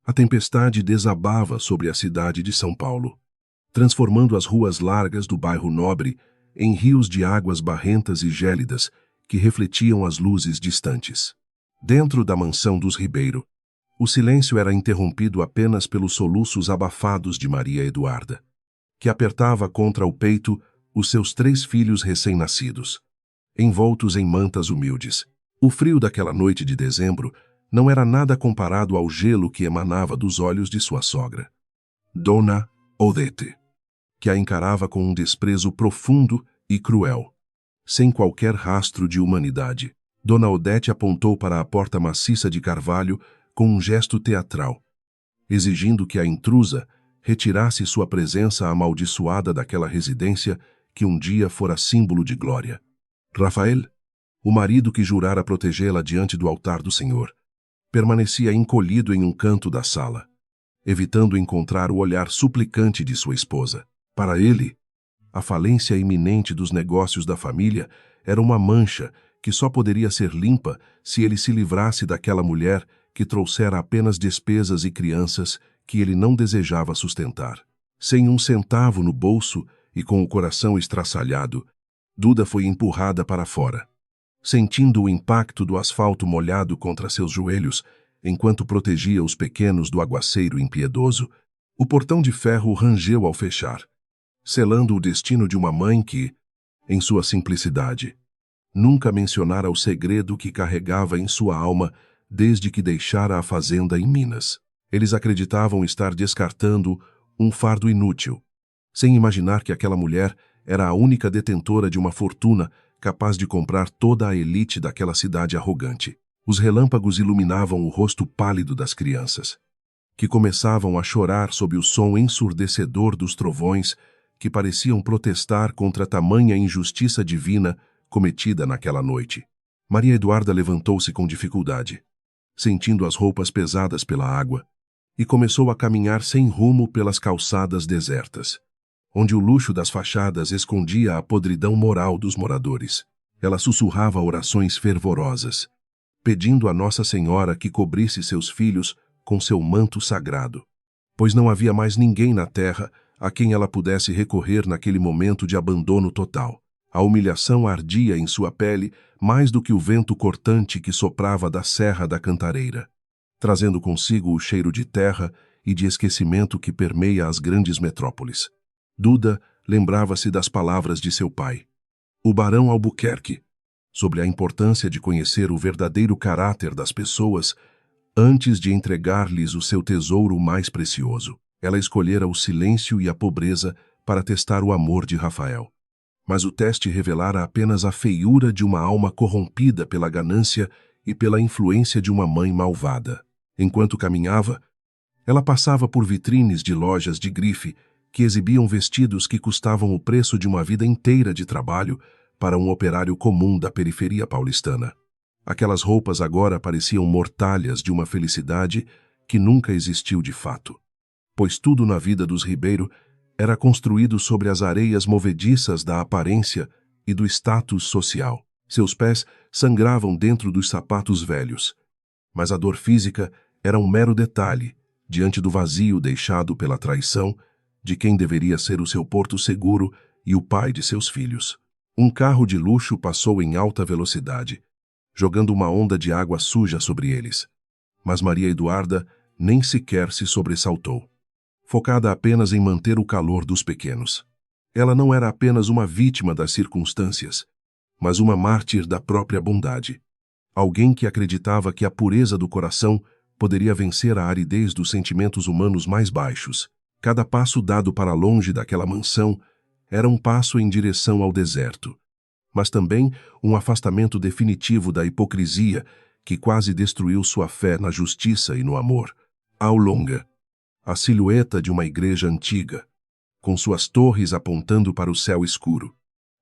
A tempestade desabava sobre a cidade de São Paulo, transformando as ruas largas do bairro Nobre em rios de águas barrentas e gélidas que refletiam as luzes distantes. Dentro da mansão dos Ribeiro, o silêncio era interrompido apenas pelos soluços abafados de Maria Eduarda, que apertava contra o peito os seus 3 filhos recém-nascidos, envoltos em mantas humildes. O frio daquela noite de dezembro não era nada comparado ao gelo que emanava dos olhos de sua sogra, Dona Odete, que a encarava com um desprezo profundo e cruel, sem qualquer rastro de humanidade. Dona Odete apontou para a porta maciça de carvalho com um gesto teatral, exigindo que a intrusa retirasse sua presença amaldiçoada daquela residência que um dia fora símbolo de glória. Rafael, o marido que jurara protegê-la diante do altar do Senhor, permanecia encolhido em um canto da sala, evitando encontrar o olhar suplicante de sua esposa. Para ele, a falência iminente dos negócios da família era uma mancha que só poderia ser limpa se ele se livrasse daquela mulher que trouxera apenas despesas e crianças que ele não desejava sustentar. Sem um centavo no bolso e com o coração estraçalhado, Duda foi empurrada para fora. Sentindo o impacto do asfalto molhado contra seus joelhos, enquanto protegia os pequenos do aguaceiro impiedoso, o portão de ferro rangeu ao fechar, selando o destino de uma mãe que, em sua simplicidade, nunca mencionara o segredo que carregava em sua alma desde que deixara a fazenda em Minas. Eles acreditavam estar descartando um fardo inútil, sem imaginar que aquela mulher era a única detentora de uma fortuna capaz de comprar toda a elite daquela cidade arrogante. Os relâmpagos iluminavam o rosto pálido das crianças, que começavam a chorar sob o som ensurdecedor dos trovões que pareciam protestar contra tamanha injustiça divina cometida naquela noite. Maria Eduarda levantou-se com dificuldade, sentindo as roupas pesadas pela água, e começou a caminhar sem rumo pelas calçadas desertas, onde o luxo das fachadas escondia a podridão moral dos moradores. Ela sussurrava orações fervorosas, pedindo a Nossa Senhora que cobrisse seus filhos com seu manto sagrado, pois não havia mais ninguém na terra a quem ela pudesse recorrer naquele momento de abandono total. A humilhação ardia em sua pele mais do que o vento cortante que soprava da Serra da Cantareira, trazendo consigo o cheiro de terra e de esquecimento que permeia as grandes metrópoles. Duda lembrava-se das palavras de seu pai, o Barão Albuquerque, sobre a importância de conhecer o verdadeiro caráter das pessoas antes de entregar-lhes o seu tesouro mais precioso. Ela escolhera o silêncio e a pobreza para testar o amor de Rafael. Mas o teste revelara apenas a feiura de uma alma corrompida pela ganância e pela influência de uma mãe malvada. Enquanto caminhava, ela passava por vitrines de lojas de grife que exibiam vestidos que custavam o preço de uma vida inteira de trabalho para um operário comum da periferia paulistana. Aquelas roupas agora pareciam mortalhas de uma felicidade que nunca existiu de fato, pois tudo na vida dos Ribeiro era construído sobre as areias movediças da aparência e do status social. Seus pés sangravam dentro dos sapatos velhos, mas a dor física era um mero detalhe diante do vazio deixado pela traição de quem deveria ser o seu porto seguro e o pai de seus filhos. Um carro de luxo passou em alta velocidade, jogando uma onda de água suja sobre eles. Mas Maria Eduarda nem sequer se sobressaltou, focada apenas em manter o calor dos pequenos. Ela não era apenas uma vítima das circunstâncias, mas uma mártir da própria bondade. Alguém que acreditava que a pureza do coração poderia vencer a aridez dos sentimentos humanos mais baixos. Cada passo dado para longe daquela mansão era um passo em direção ao deserto, mas também um afastamento definitivo da hipocrisia que quase destruiu sua fé na justiça e no amor. Ao longe, a silhueta de uma igreja antiga, com suas torres apontando para o céu escuro,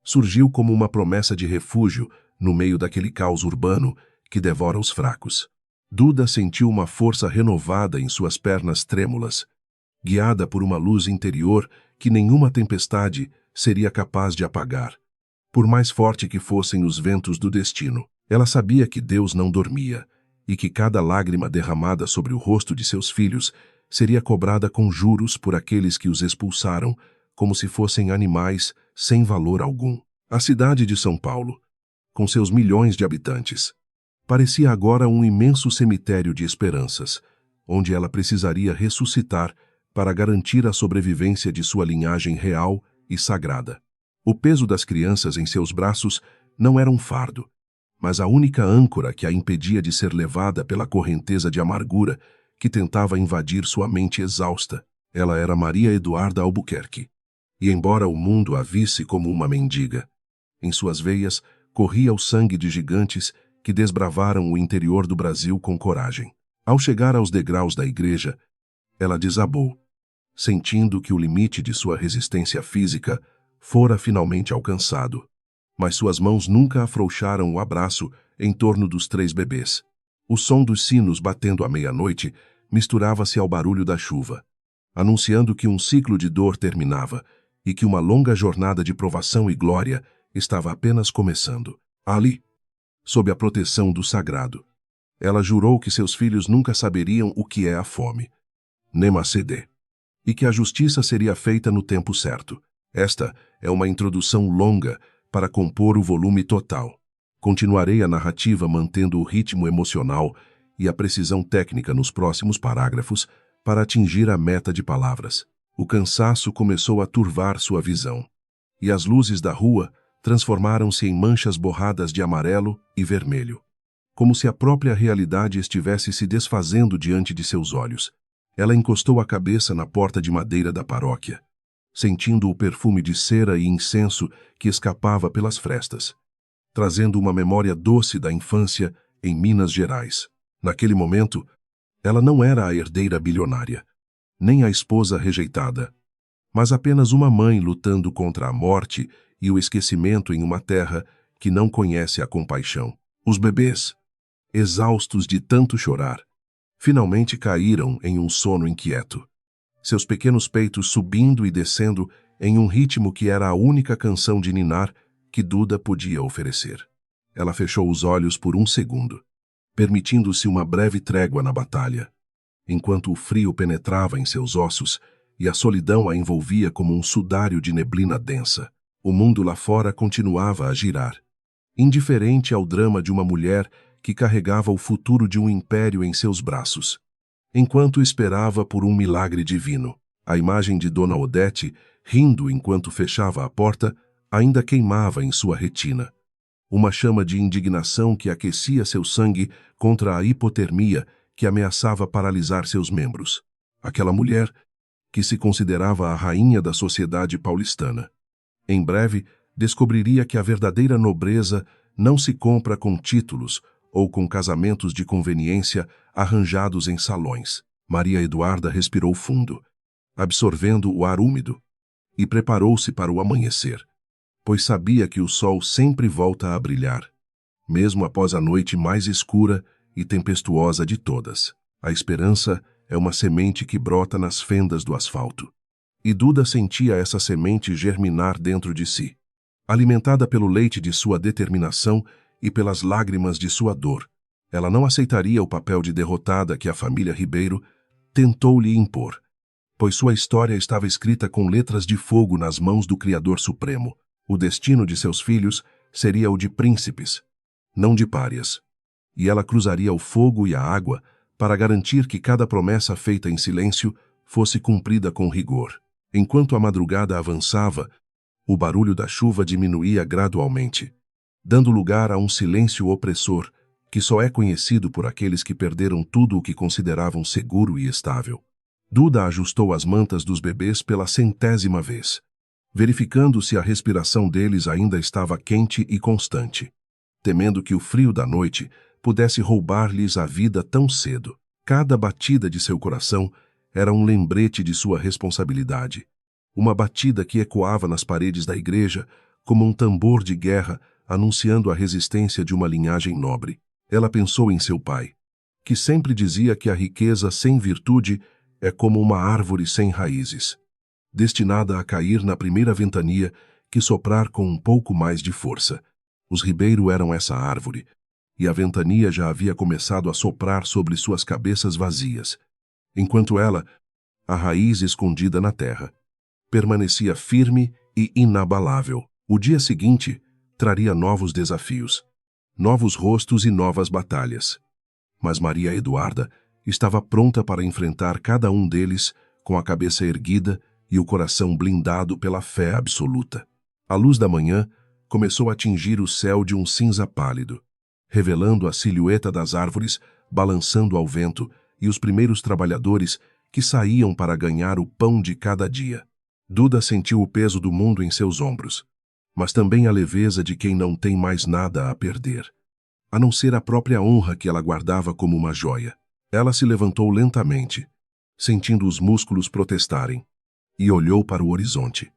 surgiu como uma promessa de refúgio no meio daquele caos urbano que devora os fracos. Duda sentiu uma força renovada em suas pernas trêmulas, guiada por uma luz interior que nenhuma tempestade seria capaz de apagar. Por mais forte que fossem os ventos do destino, ela sabia que Deus não dormia e que cada lágrima derramada sobre o rosto de seus filhos seria cobrada com juros por aqueles que os expulsaram, como se fossem animais sem valor algum. A cidade de São Paulo, com seus milhões de habitantes, parecia agora um imenso cemitério de esperanças, onde ela precisaria ressuscitar para garantir a sobrevivência de sua linhagem real e sagrada. O peso das crianças em seus braços não era um fardo, mas a única âncora que a impedia de ser levada pela correnteza de amargura que tentava invadir sua mente exausta. Ela era Maria Eduarda Albuquerque. E embora o mundo a visse como uma mendiga, em suas veias corria o sangue de gigantes que desbravaram o interior do Brasil com coragem. Ao chegar aos degraus da igreja, ela desabou, sentindo que o limite de sua resistência física fora finalmente alcançado. Mas suas mãos nunca afrouxaram o abraço em torno dos 3 bebês. O som dos sinos batendo à meia-noite misturava-se ao barulho da chuva, anunciando que um ciclo de dor terminava e que uma longa jornada de provação e glória estava apenas começando. Ali, sob a proteção do sagrado, ela jurou que seus filhos nunca saberiam o que é a fome, nem a sede, e que a justiça seria feita no tempo certo. Esta é uma introdução longa para compor o volume total. Continuarei a narrativa mantendo o ritmo emocional e a precisão técnica nos próximos parágrafos para atingir a meta de palavras. O cansaço começou a turvar sua visão, e as luzes da rua transformaram-se em manchas borradas de amarelo e vermelho, como se a própria realidade estivesse se desfazendo diante de seus olhos. Ela encostou a cabeça na porta de madeira da paróquia, sentindo o perfume de cera e incenso que escapava pelas frestas, trazendo uma memória doce da infância em Minas Gerais. Naquele momento, ela não era a herdeira bilionária, nem a esposa rejeitada, mas apenas uma mãe lutando contra a morte e o esquecimento em uma terra que não conhece a compaixão. Os bebês, exaustos de tanto chorar, finalmente caíram em um sono inquieto, seus pequenos peitos subindo e descendo em um ritmo que era a única canção de ninar que Duda podia oferecer. Ela fechou os olhos por um segundo, permitindo-se uma breve trégua na batalha, enquanto o frio penetrava em seus ossos e a solidão a envolvia como um sudário de neblina densa. O mundo lá fora continuava a girar, indiferente ao drama de uma mulher que carregava o futuro de um império em seus braços, enquanto esperava por um milagre divino. A imagem de Dona Odete, rindo enquanto fechava a porta, ainda queimava em sua retina, uma chama de indignação que aquecia seu sangue contra a hipotermia que ameaçava paralisar seus membros. Aquela mulher, que se considerava a rainha da sociedade paulistana, em breve descobriria que a verdadeira nobreza não se compra com títulos ou com casamentos de conveniência arranjados em salões. Maria Eduarda respirou fundo, absorvendo o ar úmido, e preparou-se para o amanhecer, pois sabia que o sol sempre volta a brilhar, mesmo após a noite mais escura e tempestuosa de todas. A esperança é uma semente que brota nas fendas do asfalto. E Duda sentia essa semente germinar dentro de si, alimentada pelo leite de sua determinação e pelas lágrimas de sua dor. Ela não aceitaria o papel de derrotada que a família Ribeiro tentou lhe impor, pois sua história estava escrita com letras de fogo nas mãos do Criador Supremo. O destino de seus filhos seria o de príncipes, não de párias, e ela cruzaria o fogo e a água para garantir que cada promessa feita em silêncio fosse cumprida com rigor. Enquanto a madrugada avançava, o barulho da chuva diminuía gradualmente, dando lugar a um silêncio opressor que só é conhecido por aqueles que perderam tudo o que consideravam seguro e estável. Duda ajustou as mantas dos bebês pela 100ª vez, verificando se a respiração deles ainda estava quente e constante, temendo que o frio da noite pudesse roubar-lhes a vida tão cedo. Cada batida de seu coração era um lembrete de sua responsabilidade, uma batida que ecoava nas paredes da igreja como um tambor de guerra anunciando a resistência de uma linhagem nobre. Ela pensou em seu pai, que sempre dizia que a riqueza sem virtude é como uma árvore sem raízes, destinada a cair na primeira ventania que soprar com um pouco mais de força. Os Ribeiro eram essa árvore, e a ventania já havia começado a soprar sobre suas cabeças vazias, enquanto ela, a raiz escondida na terra, permanecia firme e inabalável. O dia seguinte traria novos desafios, novos rostos e novas batalhas. Mas Maria Eduarda estava pronta para enfrentar cada um deles com a cabeça erguida e o coração blindado pela fé absoluta. A luz da manhã começou a tingir o céu de um cinza pálido, revelando a silhueta das árvores balançando ao vento e os primeiros trabalhadores que saíam para ganhar o pão de cada dia. Duda sentiu o peso do mundo em seus ombros, mas também a leveza de quem não tem mais nada a perder, a não ser a própria honra que ela guardava como uma joia. Ela se levantou lentamente, sentindo os músculos protestarem, e olhou para o horizonte,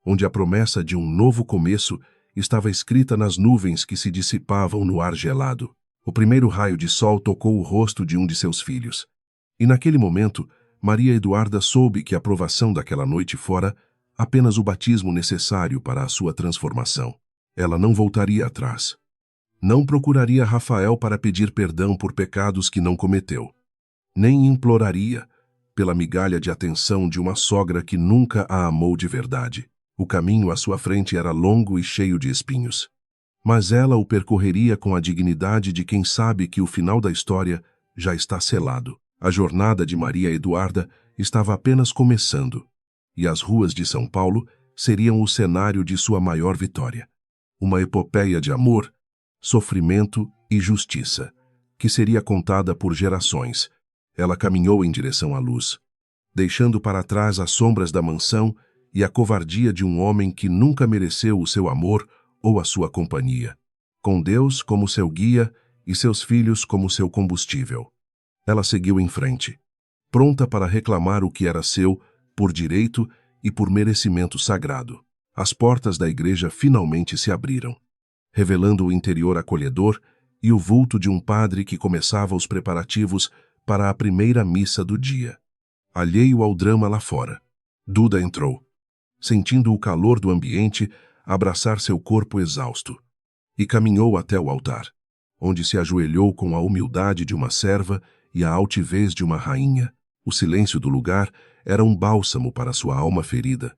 onde a promessa de um novo começo estava escrita nas nuvens que se dissipavam no ar gelado. O primeiro raio de sol tocou o rosto de um de seus filhos, e naquele momento, Maria Eduarda soube que a provação daquela noite fora apenas o batismo necessário para a sua transformação. Ela não voltaria atrás. Não procuraria Rafael para pedir perdão por pecados que não cometeu. Nem imploraria pela migalha de atenção de uma sogra que nunca a amou de verdade. O caminho à sua frente era longo e cheio de espinhos. Mas ela o percorreria com a dignidade de quem sabe que o final da história já está selado. A jornada de Maria Eduarda estava apenas começando, e as ruas de São Paulo seriam o cenário de sua maior vitória. Uma epopeia de amor, sofrimento e justiça, que seria contada por gerações. Ela caminhou em direção à luz, deixando para trás as sombras da mansão e a covardia de um homem que nunca mereceu o seu amor ou a sua companhia, com Deus como seu guia e seus filhos como seu combustível. Ela seguiu em frente, pronta para reclamar o que era seu por direito e por merecimento sagrado. As portas da igreja finalmente se abriram, revelando o interior acolhedor e o vulto de um padre que começava os preparativos para a primeira missa do dia. Alheio ao drama lá fora, Duda entrou, sentindo o calor do ambiente abraçar seu corpo exausto, e caminhou até o altar, onde se ajoelhou com a humildade de uma serva e a altivez de uma rainha. O silêncio do lugar era um bálsamo para sua alma ferida,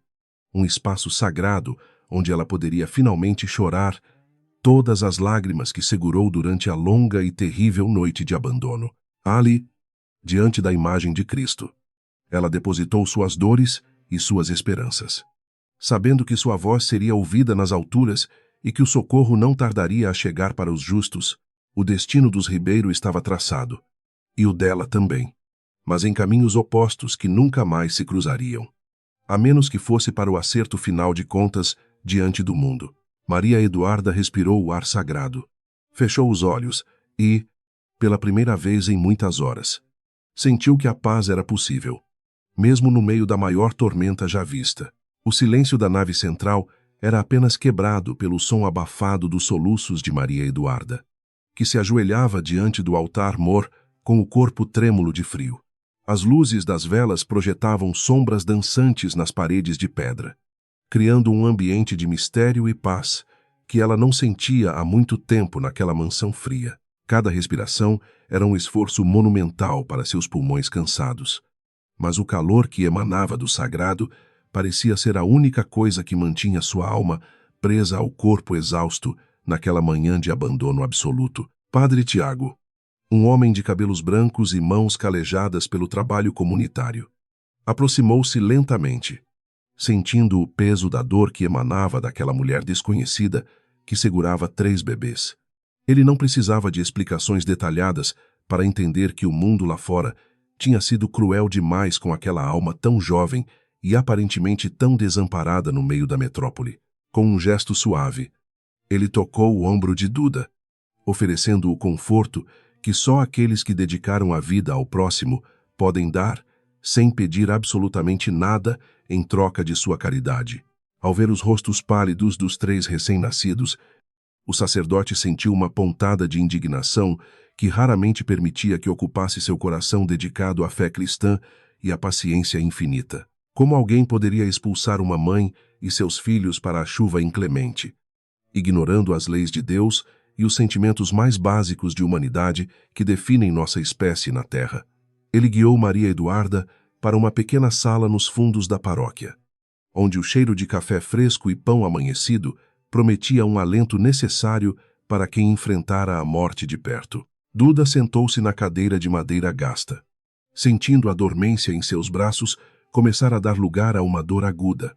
um espaço sagrado onde ela poderia finalmente chorar todas as lágrimas que segurou durante a longa e terrível noite de abandono. Ali, diante da imagem de Cristo, ela depositou suas dores e suas esperanças, sabendo que sua voz seria ouvida nas alturas e que o socorro não tardaria a chegar para os justos. O destino dos Ribeiro estava traçado, e o dela também, mas em caminhos opostos que nunca mais se cruzariam, a menos que fosse para o acerto final de contas diante do mundo. Maria Eduarda respirou o ar sagrado, fechou os olhos e, pela primeira vez em muitas horas, sentiu que a paz era possível, mesmo no meio da maior tormenta já vista. O silêncio da nave central era apenas quebrado pelo som abafado dos soluços de Maria Eduarda, que se ajoelhava diante do altar-mor com o corpo trêmulo de frio. As luzes das velas projetavam sombras dançantes nas paredes de pedra, criando um ambiente de mistério e paz que ela não sentia há muito tempo naquela mansão fria. Cada respiração era um esforço monumental para seus pulmões cansados, mas o calor que emanava do sagrado parecia ser a única coisa que mantinha sua alma presa ao corpo exausto naquela manhã de abandono absoluto. Padre Tiago, um homem de cabelos brancos e mãos calejadas pelo trabalho comunitário, aproximou-se lentamente, sentindo o peso da dor que emanava daquela mulher desconhecida que segurava 3 bebês. Ele não precisava de explicações detalhadas para entender que o mundo lá fora tinha sido cruel demais com aquela alma tão jovem e aparentemente tão desamparada no meio da metrópole. Com um gesto suave, ele tocou o ombro de Duda, oferecendo o conforto que só aqueles que dedicaram a vida ao próximo podem dar, sem pedir absolutamente nada em troca de sua caridade. Ao ver os rostos pálidos dos 3 recém-nascidos, o sacerdote sentiu uma pontada de indignação que raramente permitia que ocupasse seu coração dedicado à fé cristã e à paciência infinita. Como alguém poderia expulsar uma mãe e seus filhos para a chuva inclemente, ignorando as leis de Deus e os sentimentos mais básicos de humanidade que definem nossa espécie na Terra. Ele guiou Maria Eduarda para uma pequena sala nos fundos da paróquia, onde o cheiro de café fresco e pão amanhecido prometia um alento necessário para quem enfrentara a morte de perto. Duda sentou-se na cadeira de madeira gasta. Sentindo a dormência em seus braços, começara a dar lugar a uma dor aguda,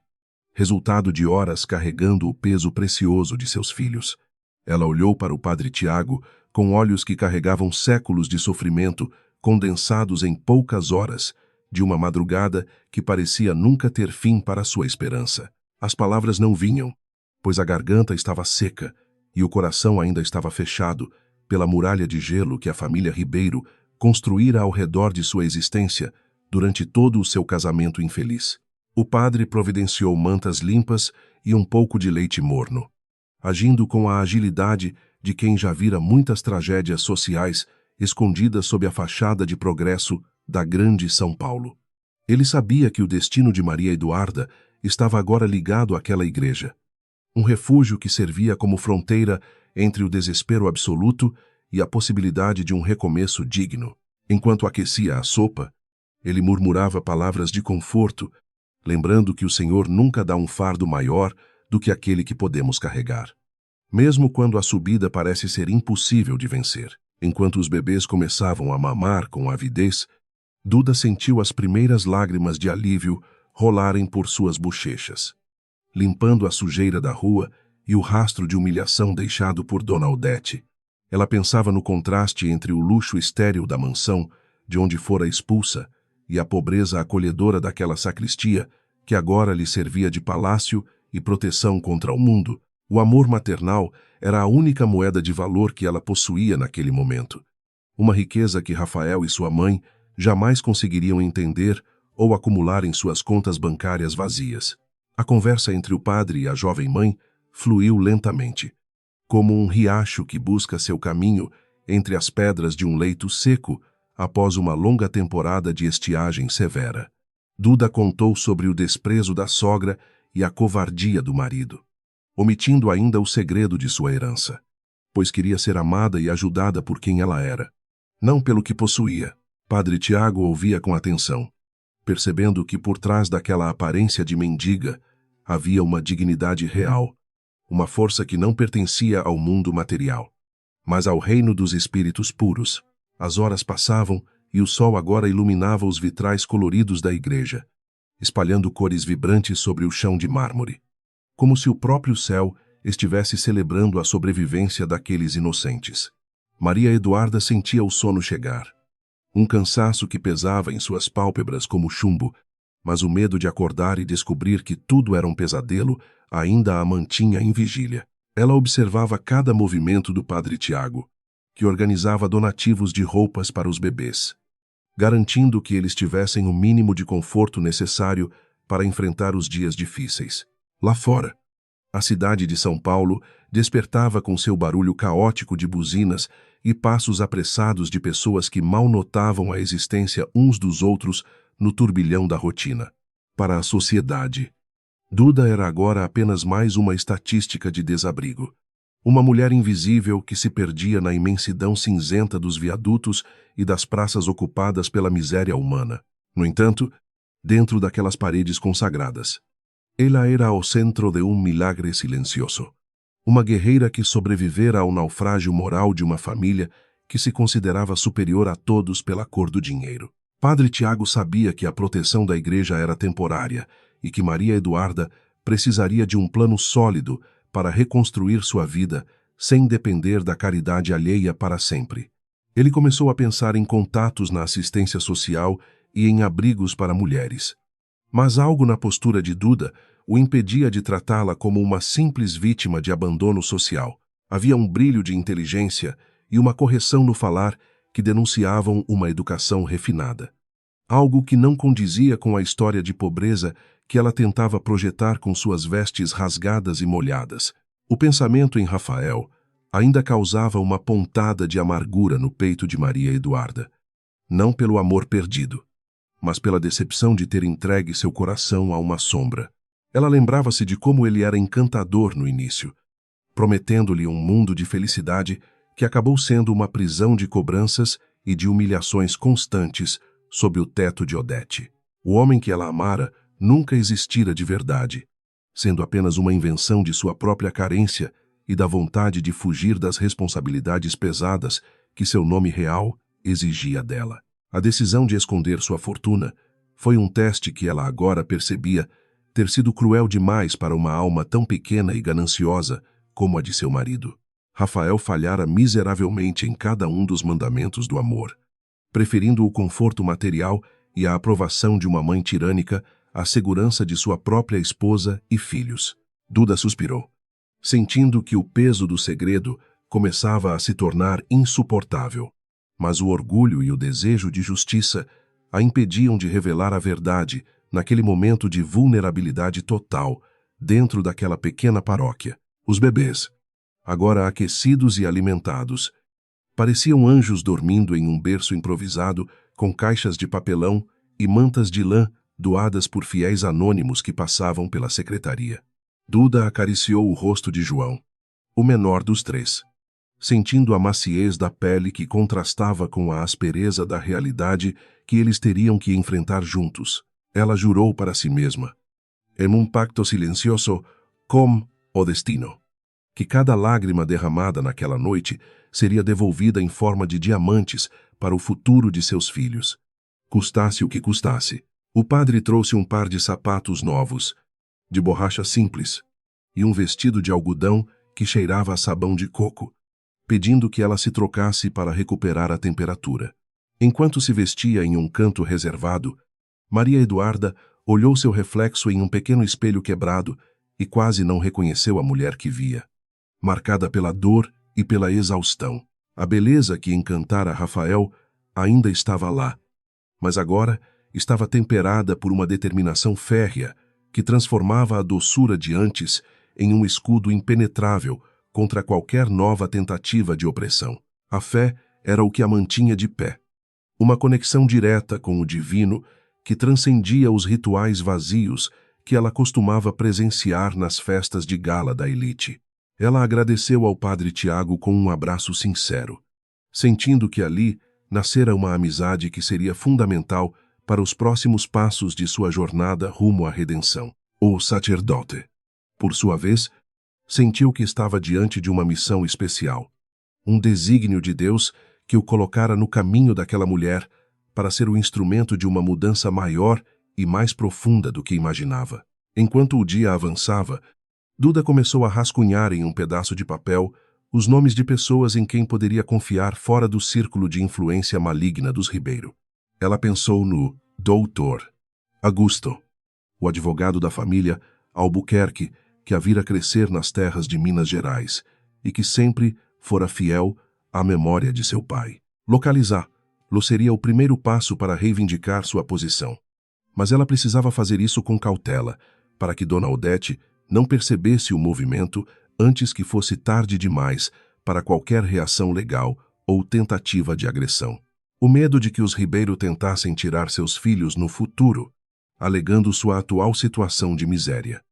resultado de horas carregando o peso precioso de seus filhos. Ela olhou para o padre Tiago com olhos que carregavam séculos de sofrimento condensados em poucas horas, de uma madrugada que parecia nunca ter fim para sua esperança. As palavras não vinham, pois a garganta estava seca e o coração ainda estava fechado pela muralha de gelo que a família Ribeiro construíra ao redor de sua existência durante todo o seu casamento infeliz. O padre providenciou mantas limpas e um pouco de leite morno, agindo com a agilidade de quem já vira muitas tragédias sociais escondidas sob a fachada de progresso da grande São Paulo. Ele sabia que o destino de Maria Eduarda estava agora ligado àquela igreja, um refúgio que servia como fronteira entre o desespero absoluto e a possibilidade de um recomeço digno. Enquanto aquecia a sopa, ele murmurava palavras de conforto, lembrando que o Senhor nunca dá um fardo maior do que aquele que podemos carregar, mesmo quando a subida parece ser impossível de vencer. Enquanto os bebês começavam a mamar com avidez, Duda sentiu as primeiras lágrimas de alívio rolarem por suas bochechas, limpando a sujeira da rua e o rastro de humilhação deixado por Dona Odete. Ela pensava no contraste entre o luxo estéril da mansão, de onde fora expulsa, e a pobreza acolhedora daquela sacristia, que agora lhe servia de palácio e proteção contra o mundo. O amor maternal era a única moeda de valor que ela possuía naquele momento. Uma riqueza que Rafael e sua mãe jamais conseguiriam entender ou acumular em suas contas bancárias vazias. A conversa entre o padre e a jovem mãe fluiu lentamente, como um riacho que busca seu caminho entre as pedras de um leito seco após uma longa temporada de estiagem severa. Duda contou sobre o desprezo da sogra e a covardia do marido, omitindo ainda o segredo de sua herança, pois queria ser amada e ajudada por quem ela era, não pelo que possuía. Padre Tiago ouvia com atenção, percebendo que por trás daquela aparência de mendiga havia uma dignidade real, uma força que não pertencia ao mundo material, mas ao reino dos espíritos puros. As horas passavam e o sol agora iluminava os vitrais coloridos da igreja, espalhando cores vibrantes sobre o chão de mármore, como se o próprio céu estivesse celebrando a sobrevivência daqueles inocentes. Maria Eduarda sentia o sono chegar, um cansaço que pesava em suas pálpebras como chumbo, mas o medo de acordar e descobrir que tudo era um pesadelo ainda a mantinha em vigília. Ela observava cada movimento do padre Tiago, que organizava donativos de roupas para os bebês, garantindo que eles tivessem o mínimo de conforto necessário para enfrentar os dias difíceis. Lá fora, a cidade de São Paulo despertava com seu barulho caótico de buzinas e passos apressados de pessoas que mal notavam a existência uns dos outros no turbilhão da rotina. Para a sociedade, Duda era agora apenas mais uma estatística de desabrigo. Uma mulher invisível que se perdia na imensidão cinzenta dos viadutos e das praças ocupadas pela miséria humana. No entanto, dentro daquelas paredes consagradas, ela era o centro de um milagre silencioso. Uma guerreira que sobrevivera ao naufrágio moral de uma família que se considerava superior a todos pela cor do dinheiro. Padre Tiago sabia que a proteção da igreja era temporária e que Maria Eduarda precisaria de um plano sólido para reconstruir sua vida sem depender da caridade alheia para sempre. Ele começou a pensar em contatos na assistência social e em abrigos para mulheres. Mas algo na postura de Duda o impedia de tratá-la como uma simples vítima de abandono social. Havia um brilho de inteligência e uma correção no falar que denunciavam uma educação refinada. Algo que não condizia com a história de pobreza que ela tentava projetar com suas vestes rasgadas e molhadas. O pensamento em Rafael ainda causava uma pontada de amargura no peito de Maria Eduarda, não pelo amor perdido, mas pela decepção de ter entregue seu coração a uma sombra. Ela lembrava-se de como ele era encantador no início, prometendo-lhe um mundo de felicidade que acabou sendo uma prisão de cobranças e de humilhações constantes sob o teto de Odete. O homem que ela amara nunca existira de verdade, sendo apenas uma invenção de sua própria carência e da vontade de fugir das responsabilidades pesadas que seu nome real exigia dela. A decisão de esconder sua fortuna foi um teste que ela agora percebia ter sido cruel demais para uma alma tão pequena e gananciosa como a de seu marido. Rafael falhara miseravelmente em cada um dos mandamentos do amor, preferindo o conforto material e a aprovação de uma mãe tirânica à segurança de sua própria esposa e filhos. Duda suspirou, sentindo que o peso do segredo começava a se tornar insuportável. Mas o orgulho e o desejo de justiça a impediam de revelar a verdade naquele momento de vulnerabilidade total dentro daquela pequena paróquia. Os bebês, agora aquecidos e alimentados, pareciam anjos dormindo em um berço improvisado com caixas de papelão e mantas de lã doadas por fiéis anônimos que passavam pela secretaria. Duda acariciou o rosto de João, o menor dos três, sentindo a maciez da pele que contrastava com a aspereza da realidade que eles teriam que enfrentar juntos. Ela jurou para si mesma, em um pacto silencioso com o destino, que cada lágrima derramada naquela noite seria devolvida em forma de diamantes para o futuro de seus filhos, custasse o que custasse. O padre trouxe um par de sapatos novos, de borracha simples, e um vestido de algodão que cheirava a sabão de coco, pedindo que ela se trocasse para recuperar a temperatura. Enquanto se vestia em um canto reservado, Maria Eduarda olhou seu reflexo em um pequeno espelho quebrado e quase não reconheceu a mulher que via, marcada pela dor e pela exaustão. A beleza que encantara Rafael ainda estava lá, mas agora estava temperada por uma determinação férrea que transformava a doçura de antes em um escudo impenetrável contra qualquer nova tentativa de opressão. A fé era o que a mantinha de pé, uma conexão direta com o divino que transcendia os rituais vazios que ela costumava presenciar nas festas de gala da elite. Ela agradeceu ao padre Tiago com um abraço sincero, sentindo que ali nascera uma amizade que seria fundamental para os próximos passos de sua jornada rumo à redenção. O sacerdote, por sua vez, sentiu que estava diante de uma missão especial, um desígnio de Deus que o colocara no caminho daquela mulher para ser o instrumento de uma mudança maior e mais profunda do que imaginava. Enquanto o dia avançava, Duda começou a rascunhar em um pedaço de papel os nomes de pessoas em quem poderia confiar fora do círculo de influência maligna dos Ribeiro. Ela pensou no doutor Augusto, o advogado da família Albuquerque, que a vira crescer nas terras de Minas Gerais e que sempre fora fiel à memória de seu pai. Localizá-lo seria o primeiro passo para reivindicar sua posição. Mas ela precisava fazer isso com cautela, para que Dona Odete não percebesse o movimento antes que fosse tarde demais para qualquer reação legal ou tentativa de agressão. O medo de que os Ribeiro tentassem tirar seus filhos no futuro, alegando sua atual situação de miséria,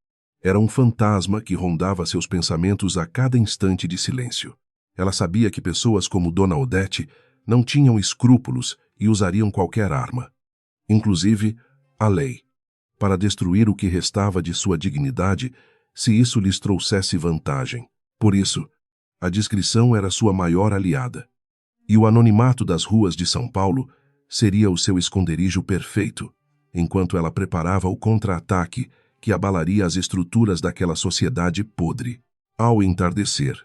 era um fantasma que rondava seus pensamentos a cada instante de silêncio. Ela sabia que pessoas como Dona Odete não tinham escrúpulos e usariam qualquer arma, inclusive a lei, para destruir o que restava de sua dignidade se isso lhes trouxesse vantagem. Por isso, a discrição era sua maior aliada, e o anonimato das ruas de São Paulo seria o seu esconderijo perfeito, enquanto ela preparava o contra-ataque que abalaria as estruturas daquela sociedade podre. Ao entardecer,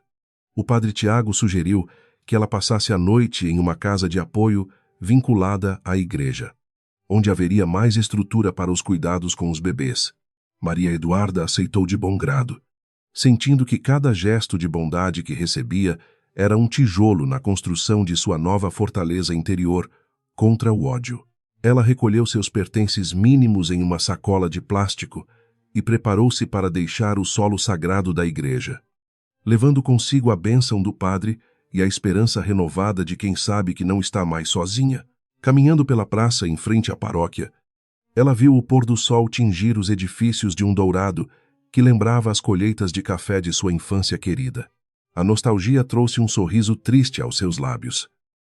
o padre Tiago sugeriu que ela passasse a noite em uma casa de apoio vinculada à igreja, onde haveria mais estrutura para os cuidados com os bebês. Maria Eduarda aceitou de bom grado, sentindo que cada gesto de bondade que recebia era um tijolo na construção de sua nova fortaleza interior contra o ódio. Ela recolheu seus pertences mínimos em uma sacola de plástico e preparou-se para deixar o solo sagrado da igreja, levando consigo a bênção do padre e a esperança renovada de quem sabe que não está mais sozinha. Caminhando pela praça em frente à paróquia, ela viu o pôr do sol tingir os edifícios de um dourado que lembrava as colheitas de café de sua infância querida. A nostalgia trouxe um sorriso triste aos seus lábios.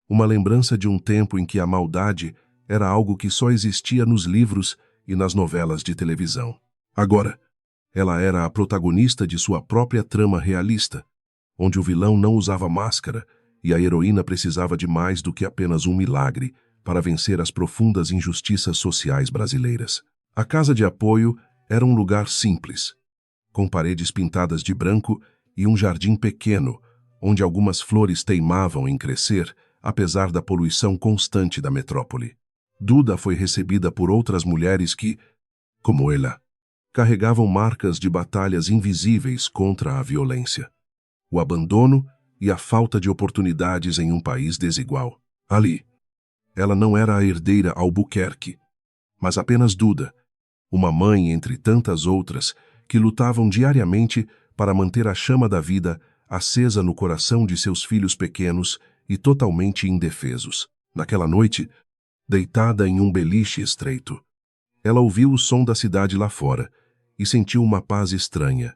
Uma lembrança de um tempo em que a maldade era algo que só existia nos livros e nas novelas de televisão. Agora, ela era a protagonista de sua própria trama realista, onde o vilão não usava máscara e a heroína precisava de mais do que apenas um milagre para vencer as profundas injustiças sociais brasileiras. A casa de apoio era um lugar simples, com paredes pintadas de branco e um jardim pequeno, onde algumas flores teimavam em crescer, apesar da poluição constante da metrópole. Duda foi recebida por outras mulheres que, como ela, carregavam marcas de batalhas invisíveis contra a violência, o abandono e a falta de oportunidades em um país desigual. Ali, ela não era a herdeira Albuquerque, mas apenas Duda, uma mãe entre tantas outras que lutavam diariamente para manter a chama da vida acesa no coração de seus filhos pequenos e totalmente indefesos. Naquela noite, deitada em um beliche estreito, ela ouviu o som da cidade lá fora e sentiu uma paz estranha.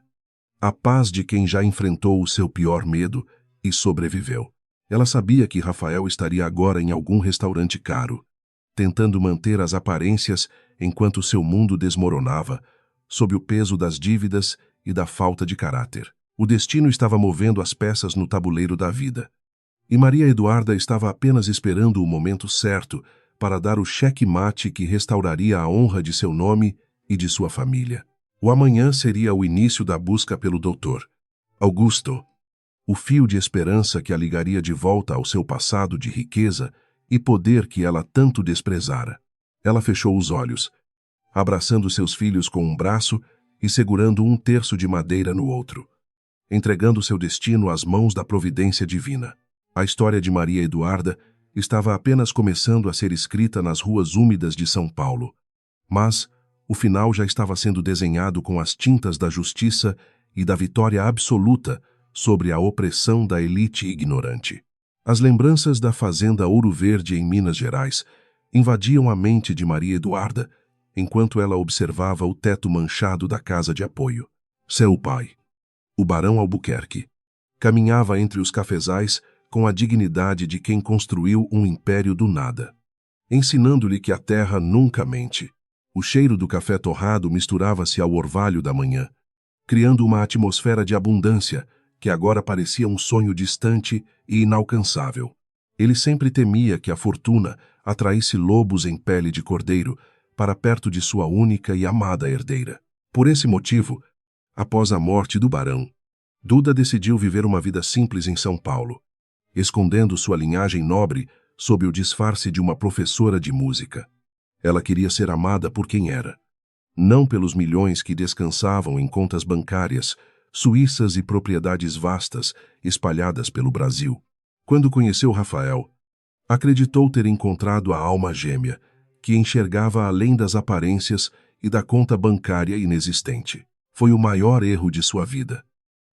A paz de quem já enfrentou o seu pior medo e sobreviveu. Ela sabia que Rafael estaria agora em algum restaurante caro, tentando manter as aparências enquanto seu mundo desmoronava, sob o peso das dívidas e da falta de caráter. O destino estava movendo as peças no tabuleiro da vida. E Maria Eduarda estava apenas esperando o momento certo para dar o cheque-mate que restauraria a honra de seu nome e de sua família. O amanhã seria o início da busca pelo doutor Augusto, o fio de esperança que a ligaria de volta ao seu passado de riqueza e poder que ela tanto desprezara. Ela fechou os olhos, abraçando seus filhos com um braço e segurando um terço de madeira no outro, entregando seu destino às mãos da providência divina. A história de Maria Eduarda estava apenas começando a ser escrita nas ruas úmidas de São Paulo, mas o final já estava sendo desenhado com as tintas da justiça e da vitória absoluta sobre a opressão da elite ignorante. As lembranças da fazenda Ouro Verde em Minas Gerais invadiam a mente de Maria Eduarda enquanto ela observava o teto manchado da casa de apoio. Seu pai, o barão Albuquerque, caminhava entre os cafezais com a dignidade de quem construiu um império do nada, ensinando-lhe que a terra nunca mente. O cheiro do café torrado misturava-se ao orvalho da manhã, criando uma atmosfera de abundância que agora parecia um sonho distante e inalcançável. Ele sempre temia que a fortuna atraísse lobos em pele de cordeiro para perto de sua única e amada herdeira. Por esse motivo, após a morte do barão, Duda decidiu viver uma vida simples em São Paulo, escondendo sua linhagem nobre sob o disfarce de uma professora de música. Ela queria ser amada por quem era, não pelos milhões que descansavam em contas bancárias, suíças e propriedades vastas espalhadas pelo Brasil. Quando conheceu Rafael, acreditou ter encontrado a alma gêmea, que enxergava além das aparências e da conta bancária inexistente. Foi o maior erro de sua vida.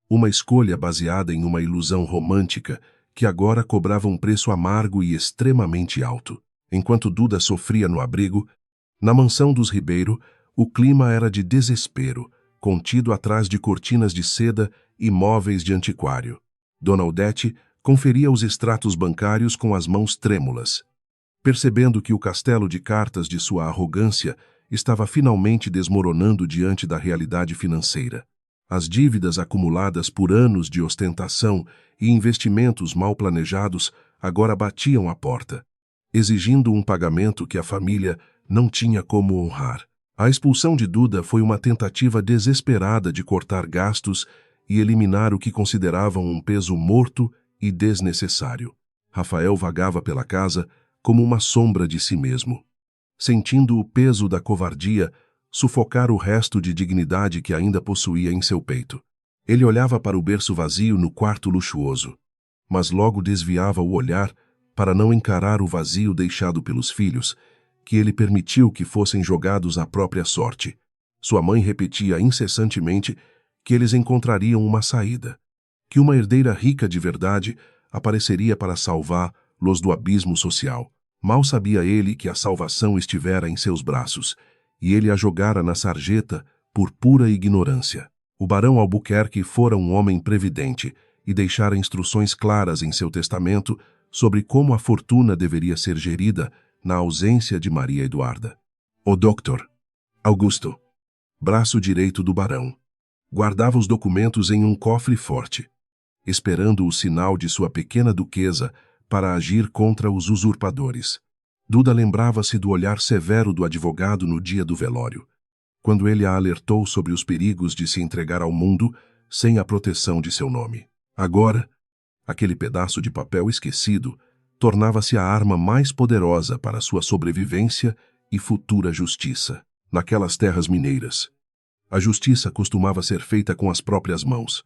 Uma escolha baseada em uma ilusão romântica que agora cobrava um preço amargo e extremamente alto. Enquanto Duda sofria no abrigo, na mansão dos Ribeiro, o clima era de desespero, contido atrás de cortinas de seda e móveis de antiquário. Dona Odete conferia os extratos bancários com as mãos trêmulas, percebendo que o castelo de cartas de sua arrogância estava finalmente desmoronando diante da realidade financeira. As dívidas acumuladas por anos de ostentação e investimentos mal planejados agora batiam à porta, exigindo um pagamento que a família não tinha como honrar. A expulsão de Duda foi uma tentativa desesperada de cortar gastos e eliminar o que consideravam um peso morto e desnecessário. Rafael vagava pela casa como uma sombra de si mesmo, sentindo o peso da covardia sufocar o resto de dignidade que ainda possuía em seu peito. Ele olhava para o berço vazio no quarto luxuoso, mas logo desviava o olhar para não encarar o vazio deixado pelos filhos, que ele permitiu que fossem jogados à própria sorte. Sua mãe repetia incessantemente que eles encontrariam uma saída, que uma herdeira rica de verdade apareceria para salvá-los do abismo social. Mal sabia ele que a salvação estivera em seus braços, e ele a jogara na sarjeta por pura ignorância. O barão Albuquerque fora um homem previdente e deixara instruções claras em seu testamento sobre como a fortuna deveria ser gerida na ausência de Maria Eduarda. O Dr. Augusto, braço direito do barão, guardava os documentos em um cofre forte, esperando o sinal de sua pequena duquesa para agir contra os usurpadores. Duda lembrava-se do olhar severo do advogado no dia do velório, quando ele a alertou sobre os perigos de se entregar ao mundo sem a proteção de seu nome. Agora, aquele pedaço de papel esquecido tornava-se a arma mais poderosa para sua sobrevivência e futura justiça. Naquelas terras mineiras, a justiça costumava ser feita com as próprias mãos,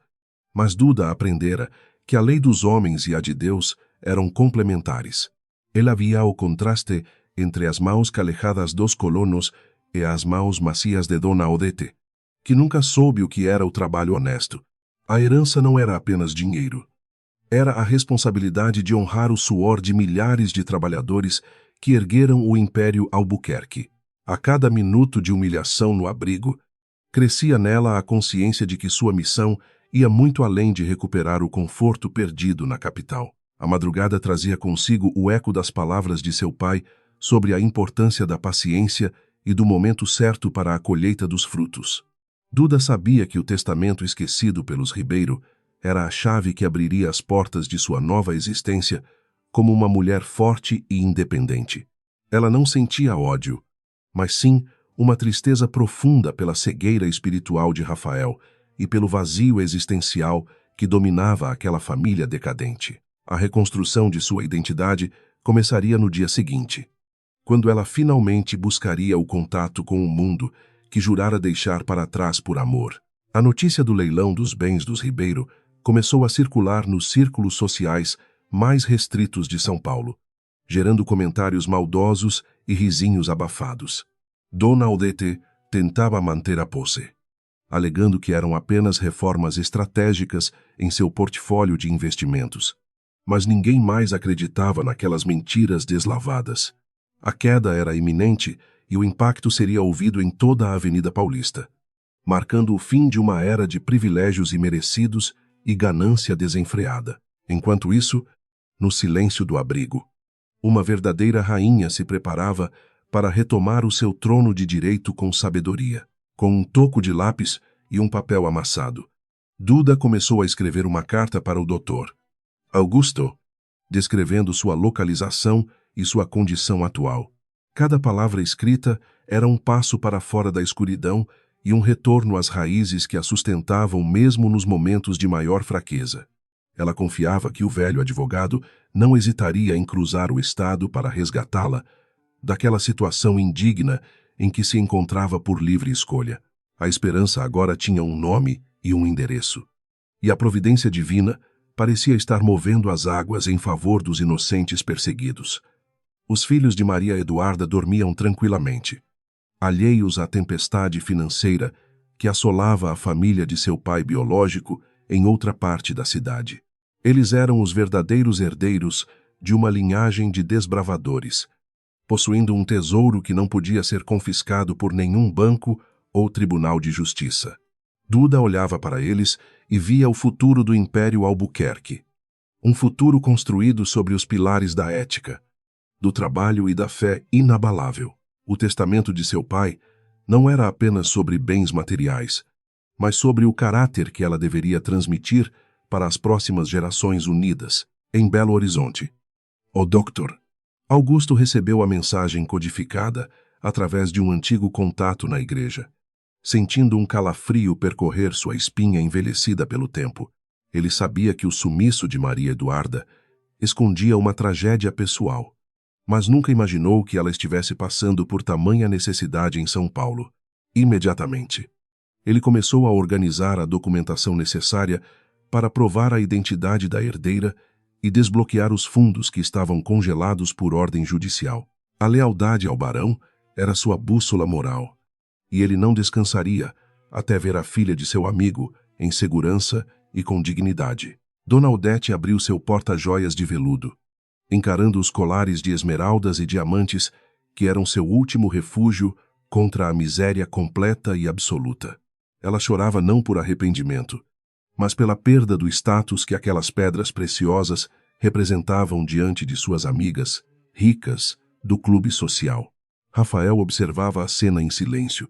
mas Duda aprendera que a lei dos homens e a de Deus eram complementares. Ele havia o contraste entre as mãos calejadas dos colonos e as mãos macias de Dona Odete, que nunca soube o que era o trabalho honesto. A herança não era apenas dinheiro. Era a responsabilidade de honrar o suor de milhares de trabalhadores que ergueram o Império Albuquerque. A cada minuto de humilhação no abrigo, crescia nela a consciência de que sua missão ia muito além de recuperar o conforto perdido na capital. A madrugada trazia consigo o eco das palavras de seu pai sobre a importância da paciência e do momento certo para a colheita dos frutos. Duda sabia que o testamento esquecido pelos Ribeiro era a chave que abriria as portas de sua nova existência como uma mulher forte e independente. Ela não sentia ódio, mas sim uma tristeza profunda pela cegueira espiritual de Rafael e pelo vazio existencial que dominava aquela família decadente. A reconstrução de sua identidade começaria no dia seguinte, quando ela finalmente buscaria o contato com o mundo que jurara deixar para trás por amor. A notícia do leilão dos bens dos Ribeiro começou a circular nos círculos sociais mais restritos de São Paulo, gerando comentários maldosos e risinhos abafados. Dona Odete tentava manter a posse, alegando que eram apenas reformas estratégicas em seu portfólio de investimentos. Mas ninguém mais acreditava naquelas mentiras deslavadas. A queda era iminente e o impacto seria ouvido em toda a Avenida Paulista, marcando o fim de uma era de privilégios imerecidos e ganância desenfreada. Enquanto isso, no silêncio do abrigo, uma verdadeira rainha se preparava para retomar o seu trono de direito com sabedoria. Com um toco de lápis e um papel amassado, Duda começou a escrever uma carta para o Dr. Augusto, descrevendo sua localização e sua condição atual. Cada palavra escrita era um passo para fora da escuridão e um retorno às raízes que a sustentavam mesmo nos momentos de maior fraqueza. Ela confiava que o velho advogado não hesitaria em cruzar o estado para resgatá-la daquela situação indigna em que se encontrava por livre escolha. A esperança agora tinha um nome e um endereço. E a providência divina parecia estar movendo as águas em favor dos inocentes perseguidos. Os filhos de Maria Eduarda dormiam tranquilamente, alheios à tempestade financeira que assolava a família de seu pai biológico em outra parte da cidade. Eles eram os verdadeiros herdeiros de uma linhagem de desbravadores, possuindo um tesouro que não podia ser confiscado por nenhum banco ou tribunal de justiça. Duda olhava para eles e via o futuro do Império Albuquerque, um futuro construído sobre os pilares da ética, do trabalho e da fé inabalável. O testamento de seu pai não era apenas sobre bens materiais, mas sobre o caráter que ela deveria transmitir para as próximas gerações unidas. Em Belo Horizonte, o Dr. Augusto recebeu a mensagem codificada através de um antigo contato na igreja. Sentindo um calafrio percorrer sua espinha envelhecida pelo tempo, ele sabia que o sumiço de Maria Eduarda escondia uma tragédia pessoal, mas nunca imaginou que ela estivesse passando por tamanha necessidade em São Paulo. Imediatamente, ele começou a organizar a documentação necessária para provar a identidade da herdeira e desbloquear os fundos que estavam congelados por ordem judicial. A lealdade ao barão era sua bússola moral, e ele não descansaria até ver a filha de seu amigo em segurança e com dignidade. Dona Odete abriu seu porta-joias de veludo, encarando os colares de esmeraldas e diamantes que eram seu último refúgio contra a miséria completa e absoluta. Ela chorava não por arrependimento, mas pela perda do status que aquelas pedras preciosas representavam diante de suas amigas, ricas, do clube social. Rafael observava a cena em silêncio,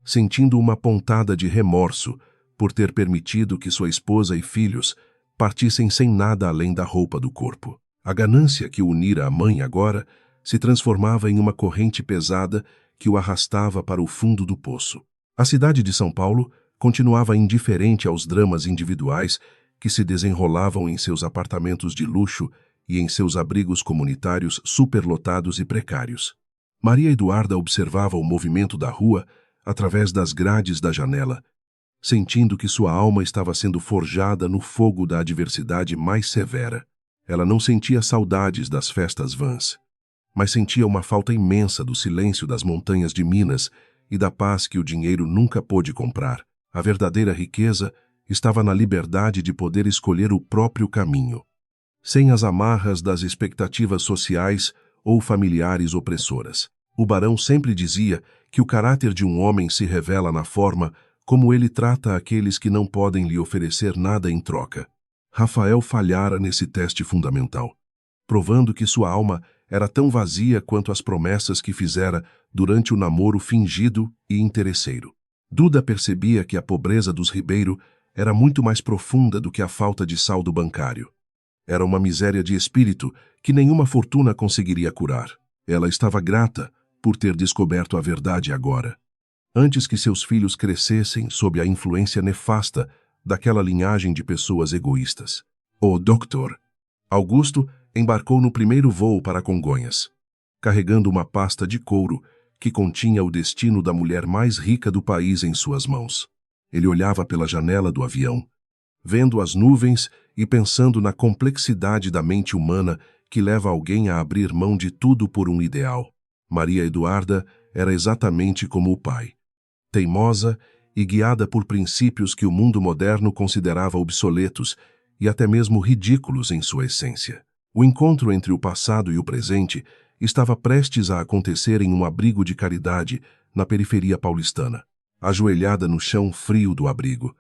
sentindo uma pontada de remorso por ter permitido que sua esposa e filhos partissem sem nada além da roupa do corpo. A ganância que o unira à mãe agora se transformava em uma corrente pesada que o arrastava para o fundo do poço. A cidade de São Paulo continuava indiferente aos dramas individuais que se desenrolavam em seus apartamentos de luxo e em seus abrigos comunitários superlotados e precários. Maria Eduarda observava o movimento da rua através das grades da janela, sentindo que sua alma estava sendo forjada no fogo da adversidade mais severa. Ela não sentia saudades das festas vãs, mas sentia uma falta imensa do silêncio das montanhas de Minas e da paz que o dinheiro nunca pôde comprar. A verdadeira riqueza estava na liberdade de poder escolher o próprio caminho, sem as amarras das expectativas sociais ou familiares opressoras. O barão sempre dizia que o caráter de um homem se revela na forma como ele trata aqueles que não podem lhe oferecer nada em troca. Rafael falhara nesse teste fundamental, provando que sua alma era tão vazia quanto as promessas que fizera durante o namoro fingido e interesseiro. Duda percebia que a pobreza dos Ribeiro era muito mais profunda do que a falta de saldo bancário. Era uma miséria de espírito que nenhuma fortuna conseguiria curar. Ela estava grata por ter descoberto a verdade agora, antes que seus filhos crescessem sob a influência nefasta daquela linhagem de pessoas egoístas. O Dr. Augusto embarcou no primeiro voo para Congonhas, carregando uma pasta de couro que continha o destino da mulher mais rica do país em suas mãos. Ele olhava pela janela do avião, vendo as nuvens e pensando na complexidade da mente humana que leva alguém a abrir mão de tudo por um ideal. Maria Eduarda era exatamente como o pai, teimosa e guiada por princípios que o mundo moderno considerava obsoletos e até mesmo ridículos em sua essência. O encontro entre o passado e o presente estava prestes a acontecer em um abrigo de caridade na periferia paulistana. Ajoelhada no chão frio do abrigo,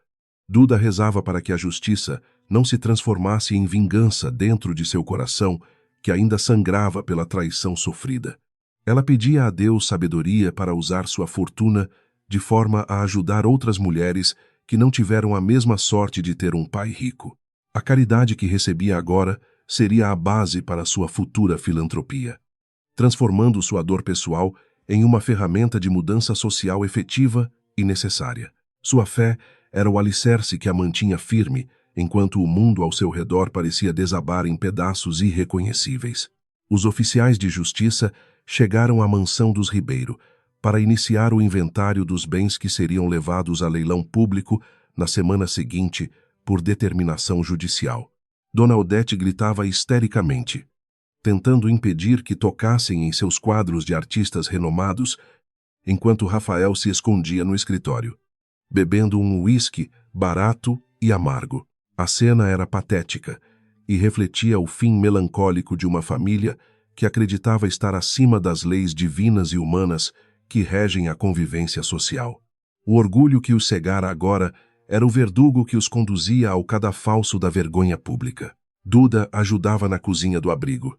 Duda rezava para que a justiça não se transformasse em vingança dentro de seu coração, que ainda sangrava pela traição sofrida. Ela pedia a Deus sabedoria para usar sua fortuna de forma a ajudar outras mulheres que não tiveram a mesma sorte de ter um pai rico. A caridade que recebia agora seria a base para sua futura filantropia, transformando sua dor pessoal em uma ferramenta de mudança social efetiva e necessária. Sua fé era o alicerce que a mantinha firme, enquanto o mundo ao seu redor parecia desabar em pedaços irreconhecíveis. Os oficiais de justiça chegaram à mansão dos Ribeiro para iniciar o inventário dos bens que seriam levados a leilão público na semana seguinte por determinação judicial. Dona Odete gritava histericamente, tentando impedir que tocassem em seus quadros de artistas renomados, enquanto Rafael se escondia no escritório, bebendo um uísque barato e amargo. A cena era patética e refletia o fim melancólico de uma família que acreditava estar acima das leis divinas e humanas que regem a convivência social. O orgulho que os cegara agora era o verdugo que os conduzia ao cadafalso da vergonha pública. Duda ajudava na cozinha do abrigo,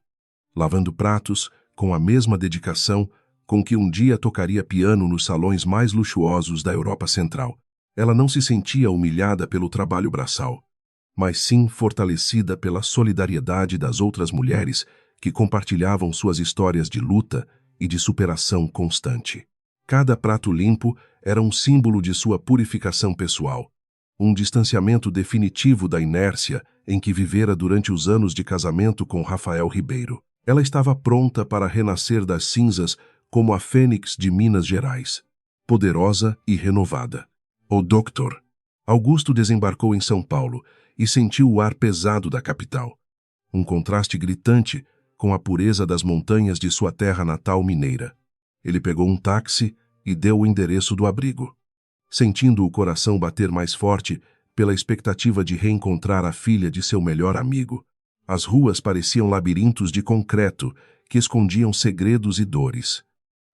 lavando pratos com a mesma dedicação com que um dia tocaria piano nos salões mais luxuosos da Europa Central. Ela não se sentia humilhada pelo trabalho braçal, mas sim fortalecida pela solidariedade das outras mulheres que compartilhavam suas histórias de luta e de superação constante. Cada prato limpo era um símbolo de sua purificação pessoal, um distanciamento definitivo da inércia em que vivera durante os anos de casamento com Rafael Ribeiro. Ela estava pronta para renascer das cinzas como a fênix de Minas Gerais, poderosa e renovada. O Dr. Augusto desembarcou em São Paulo e sentiu o ar pesado da capital, um contraste gritante com a pureza das montanhas de sua terra natal mineira. Ele pegou um táxi e deu o endereço do abrigo, sentindo o coração bater mais forte pela expectativa de reencontrar a filha de seu melhor amigo. As ruas pareciam labirintos de concreto que escondiam segredos e dores.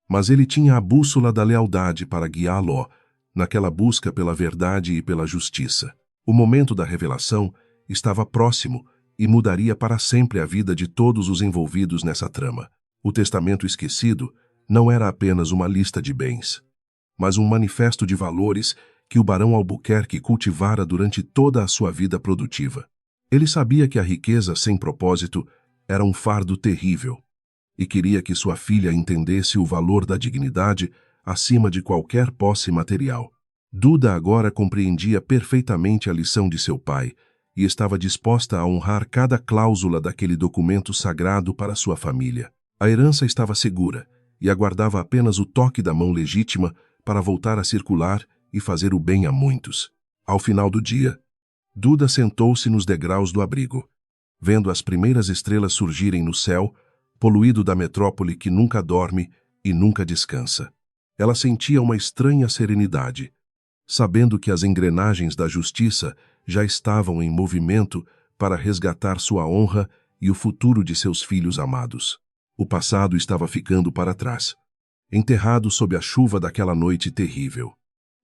Mas ele tinha a bússola da lealdade para guiá-lo naquela busca pela verdade e pela justiça. O momento da revelação estava próximo e mudaria para sempre a vida de todos os envolvidos nessa trama. O testamento esquecido não era apenas uma lista de bens, mas um manifesto de valores que o barão Albuquerque cultivara durante toda a sua vida produtiva. Ele sabia que a riqueza sem propósito era um fardo terrível e queria que sua filha entendesse o valor da dignidade acima de qualquer posse material. Duda agora compreendia perfeitamente a lição de seu pai e estava disposta a honrar cada cláusula daquele documento sagrado para sua família. A herança estava segura e aguardava apenas o toque da mão legítima para voltar a circular e fazer o bem a muitos. Ao final do dia, Duda sentou-se nos degraus do abrigo, vendo as primeiras estrelas surgirem no céu, poluído da metrópole que nunca dorme e nunca descansa. Ela sentia uma estranha serenidade, sabendo que as engrenagens da justiça já estavam em movimento para resgatar sua honra e o futuro de seus filhos amados. O passado estava ficando para trás, enterrado sob a chuva daquela noite terrível.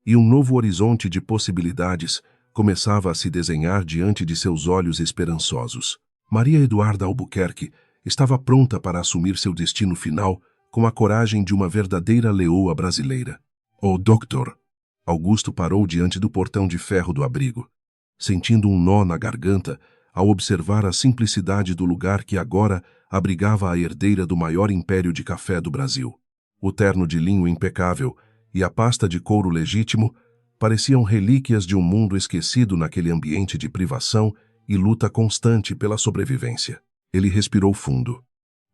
E um novo horizonte de possibilidades começava a se desenhar diante de seus olhos esperançosos. Maria Eduarda Albuquerque estava pronta para assumir seu destino final com a coragem de uma verdadeira leoa brasileira. "Oh, doutor!" Augusto parou diante do portão de ferro do abrigo, sentindo um nó na garganta ao observar a simplicidade do lugar que agora abrigava a herdeira do maior império de café do Brasil. O terno de linho impecável e a pasta de couro legítimo pareciam relíquias de um mundo esquecido naquele ambiente de privação e luta constante pela sobrevivência. Ele respirou fundo,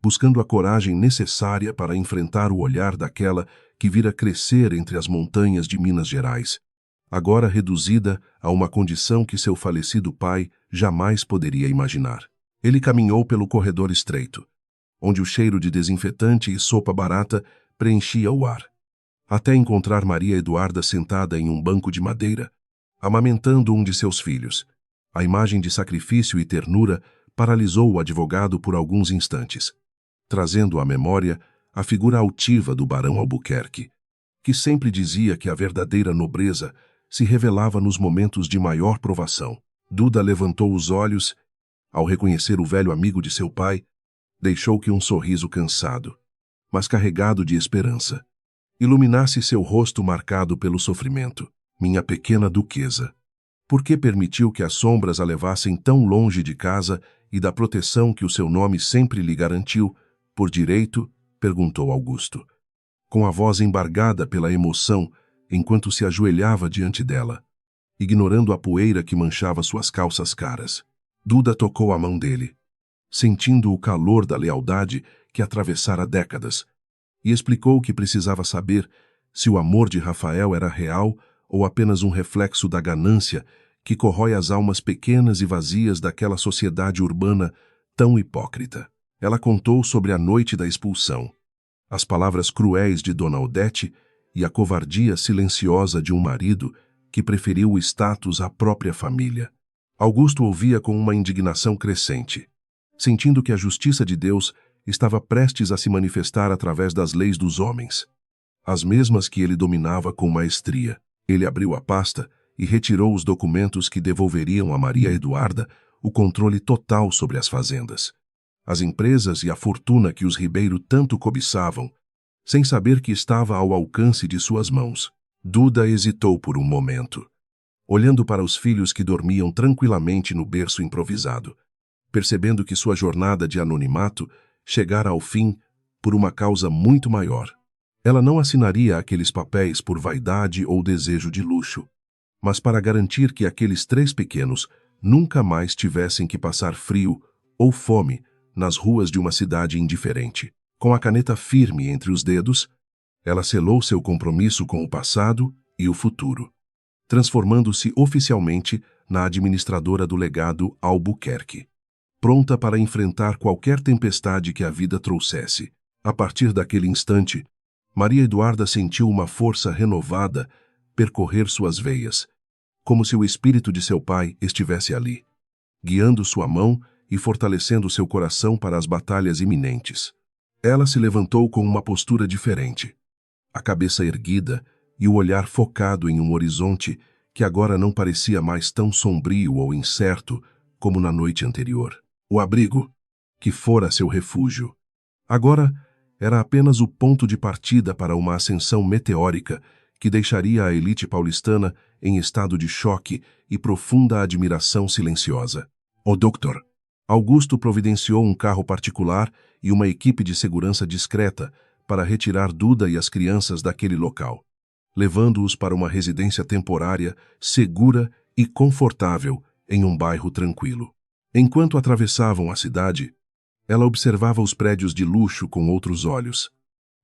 buscando a coragem necessária para enfrentar o olhar daquela que vira crescer entre as montanhas de Minas Gerais, agora reduzida a uma condição que seu falecido pai jamais poderia imaginar. Ele caminhou pelo corredor estreito, onde o cheiro de desinfetante e sopa barata preenchia o ar, até encontrar Maria Eduarda sentada em um banco de madeira, amamentando um de seus filhos. A imagem de sacrifício e ternura paralisou o advogado por alguns instantes, trazendo à memória a figura altiva do barão Albuquerque, que sempre dizia que a verdadeira nobreza se revelava nos momentos de maior provação. Duda levantou os olhos. Ao reconhecer o velho amigo de seu pai, deixou que um sorriso cansado, mas carregado de esperança, iluminasse seu rosto marcado pelo sofrimento. "Minha pequena duquesa, por que permitiu que as sombras a levassem tão longe de casa e da proteção que o seu nome sempre lhe garantiu, por direito?" perguntou Augusto, com a voz embargada pela emoção enquanto se ajoelhava diante dela, ignorando a poeira que manchava suas calças caras. Duda tocou a mão dele, sentindo o calor da lealdade que atravessara décadas, e explicou que precisava saber se o amor de Rafael era real ou apenas um reflexo da ganância que corrói as almas pequenas e vazias daquela sociedade urbana tão hipócrita. Ela contou sobre a noite da expulsão, as palavras cruéis de Dona Odete e a covardia silenciosa de um marido que preferiu o status à própria família. Augusto ouvia com uma indignação crescente, sentindo que a justiça de Deus estava prestes a se manifestar através das leis dos homens, as mesmas que ele dominava com maestria. Ele abriu a pasta e retirou os documentos que devolveriam a Maria Eduarda o controle total sobre as fazendas, as empresas e a fortuna que os Ribeiro tanto cobiçavam, sem saber que estava ao alcance de suas mãos. Duda hesitou por um momento, olhando para os filhos que dormiam tranquilamente no berço improvisado, percebendo que sua jornada de anonimato chegara ao fim por uma causa muito maior. Ela não assinaria aqueles papéis por vaidade ou desejo de luxo, mas para garantir que aqueles 3 pequenos nunca mais tivessem que passar frio ou fome nas ruas de uma cidade indiferente. Com a caneta firme entre os dedos, ela selou seu compromisso com o passado e o futuro, transformando-se oficialmente na administradora do legado Albuquerque, pronta para enfrentar qualquer tempestade que a vida trouxesse. A partir daquele instante, Maria Eduarda sentiu uma força renovada percorrer suas veias, como se o espírito de seu pai estivesse ali, guiando sua mão e fortalecendo seu coração para as batalhas iminentes. Ela se levantou com uma postura diferente, a cabeça erguida e o olhar focado em um horizonte que agora não parecia mais tão sombrio ou incerto como na noite anterior. O abrigo, que fora seu refúgio, agora era apenas o ponto de partida para uma ascensão meteórica que deixaria a elite paulistana em estado de choque e profunda admiração silenciosa. O doutor Augusto providenciou um carro particular e uma equipe de segurança discreta para retirar Duda e as crianças daquele local, levando-os para uma residência temporária, segura e confortável em um bairro tranquilo. Enquanto atravessavam a cidade, ela observava os prédios de luxo com outros olhos,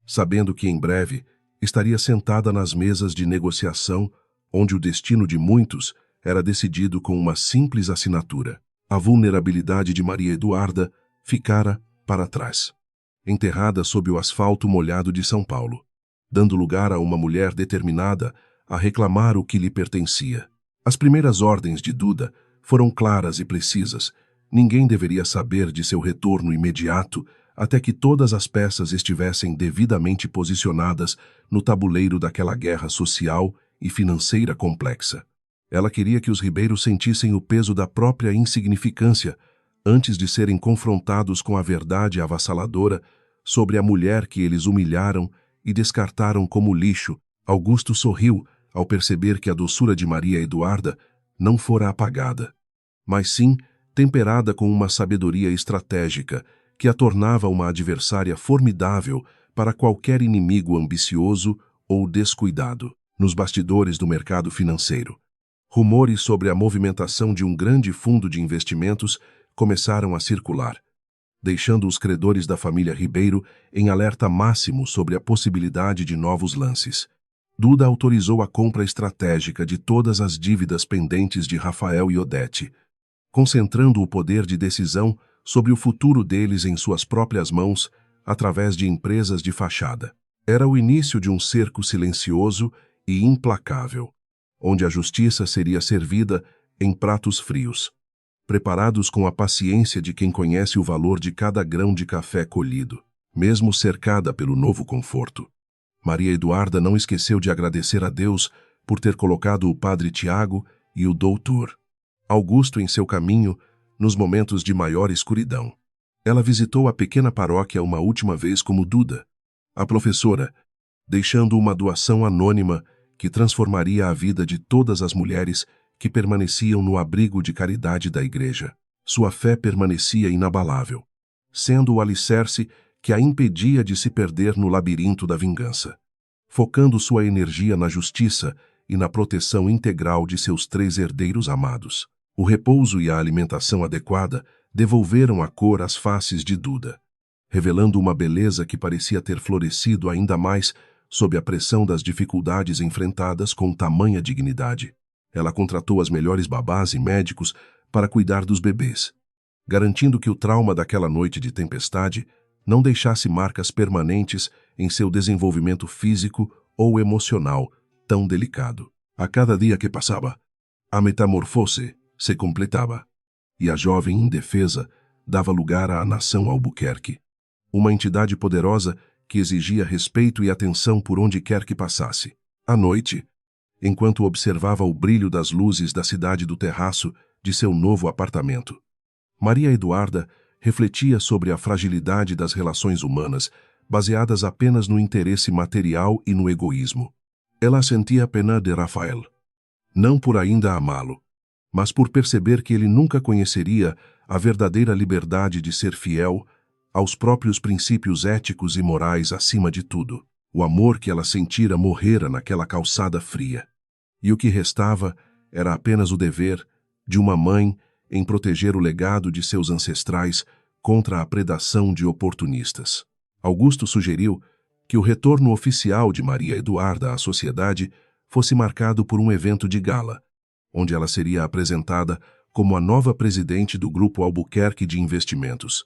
sabendo que em breve estaria sentada nas mesas de negociação onde o destino de muitos era decidido com uma simples assinatura. A vulnerabilidade de Maria Eduarda ficara para trás, enterrada sob o asfalto molhado de São Paulo, dando lugar a uma mulher determinada a reclamar o que lhe pertencia. As primeiras ordens de Duda foram claras e precisas. Ninguém deveria saber de seu retorno imediato até que todas as peças estivessem devidamente posicionadas no tabuleiro daquela guerra social e financeira complexa. Ela queria que os ribeiros sentissem o peso da própria insignificância antes de serem confrontados com a verdade avassaladora sobre a mulher que eles humilharam e descartaram como lixo. Augusto sorriu ao perceber que a doçura de Maria Eduarda não fora apagada, mas sim temperada com uma sabedoria estratégica que a tornava uma adversária formidável para qualquer inimigo ambicioso ou descuidado. Nos bastidores do mercado financeiro, rumores sobre a movimentação de um grande fundo de investimentos começaram a circular, deixando os credores da família Ribeiro em alerta máximo sobre a possibilidade de novos lances. Duda autorizou a compra estratégica de todas as dívidas pendentes de Rafael e Odete, concentrando o poder de decisão sobre o futuro deles em suas próprias mãos através de empresas de fachada. Era o início de um cerco silencioso e implacável, onde a justiça seria servida em pratos frios, preparados com a paciência de quem conhece o valor de cada grão de café colhido. Mesmo cercada pelo novo conforto, Maria Eduarda não esqueceu de agradecer a Deus por ter colocado o padre Tiago e o doutor Augusto em seu caminho nos momentos de maior escuridão. Ela visitou a pequena paróquia uma última vez como Duda, a professora, deixando uma doação anônima que transformaria a vida de todas as mulheres que permaneciam no abrigo de caridade da igreja. Sua fé permanecia inabalável, sendo o alicerce que a impedia de se perder no labirinto da vingança, focando sua energia na justiça e na proteção integral de seus 3 herdeiros amados. O repouso e a alimentação adequada devolveram a cor às faces de Duda, revelando uma beleza que parecia ter florescido ainda mais sob a pressão das dificuldades enfrentadas com tamanha dignidade. Ela contratou as melhores babás e médicos para cuidar dos bebês, garantindo que o trauma daquela noite de tempestade não deixasse marcas permanentes em seu desenvolvimento físico ou emocional tão delicado. A cada dia que passava, a metamorfose se completava, e a jovem indefesa dava lugar à nação Albuquerque, uma entidade poderosa que exigia respeito e atenção por onde quer que passasse. À noite, enquanto observava o brilho das luzes da cidade do terraço de seu novo apartamento, Maria Eduarda refletia sobre a fragilidade das relações humanas, baseadas apenas no interesse material e no egoísmo. Ela sentia pena de Rafael, não por ainda amá-lo, mas por perceber que ele nunca conheceria a verdadeira liberdade de ser fiel aos próprios princípios éticos e morais acima de tudo. O amor que ela sentira morrera naquela calçada fria, e o que restava era apenas o dever de uma mãe em proteger o legado de seus ancestrais contra a predação de oportunistas. Augusto sugeriu que o retorno oficial de Maria Eduarda à sociedade fosse marcado por um evento de gala, onde ela seria apresentada como a nova presidente do Grupo Albuquerque de Investimentos.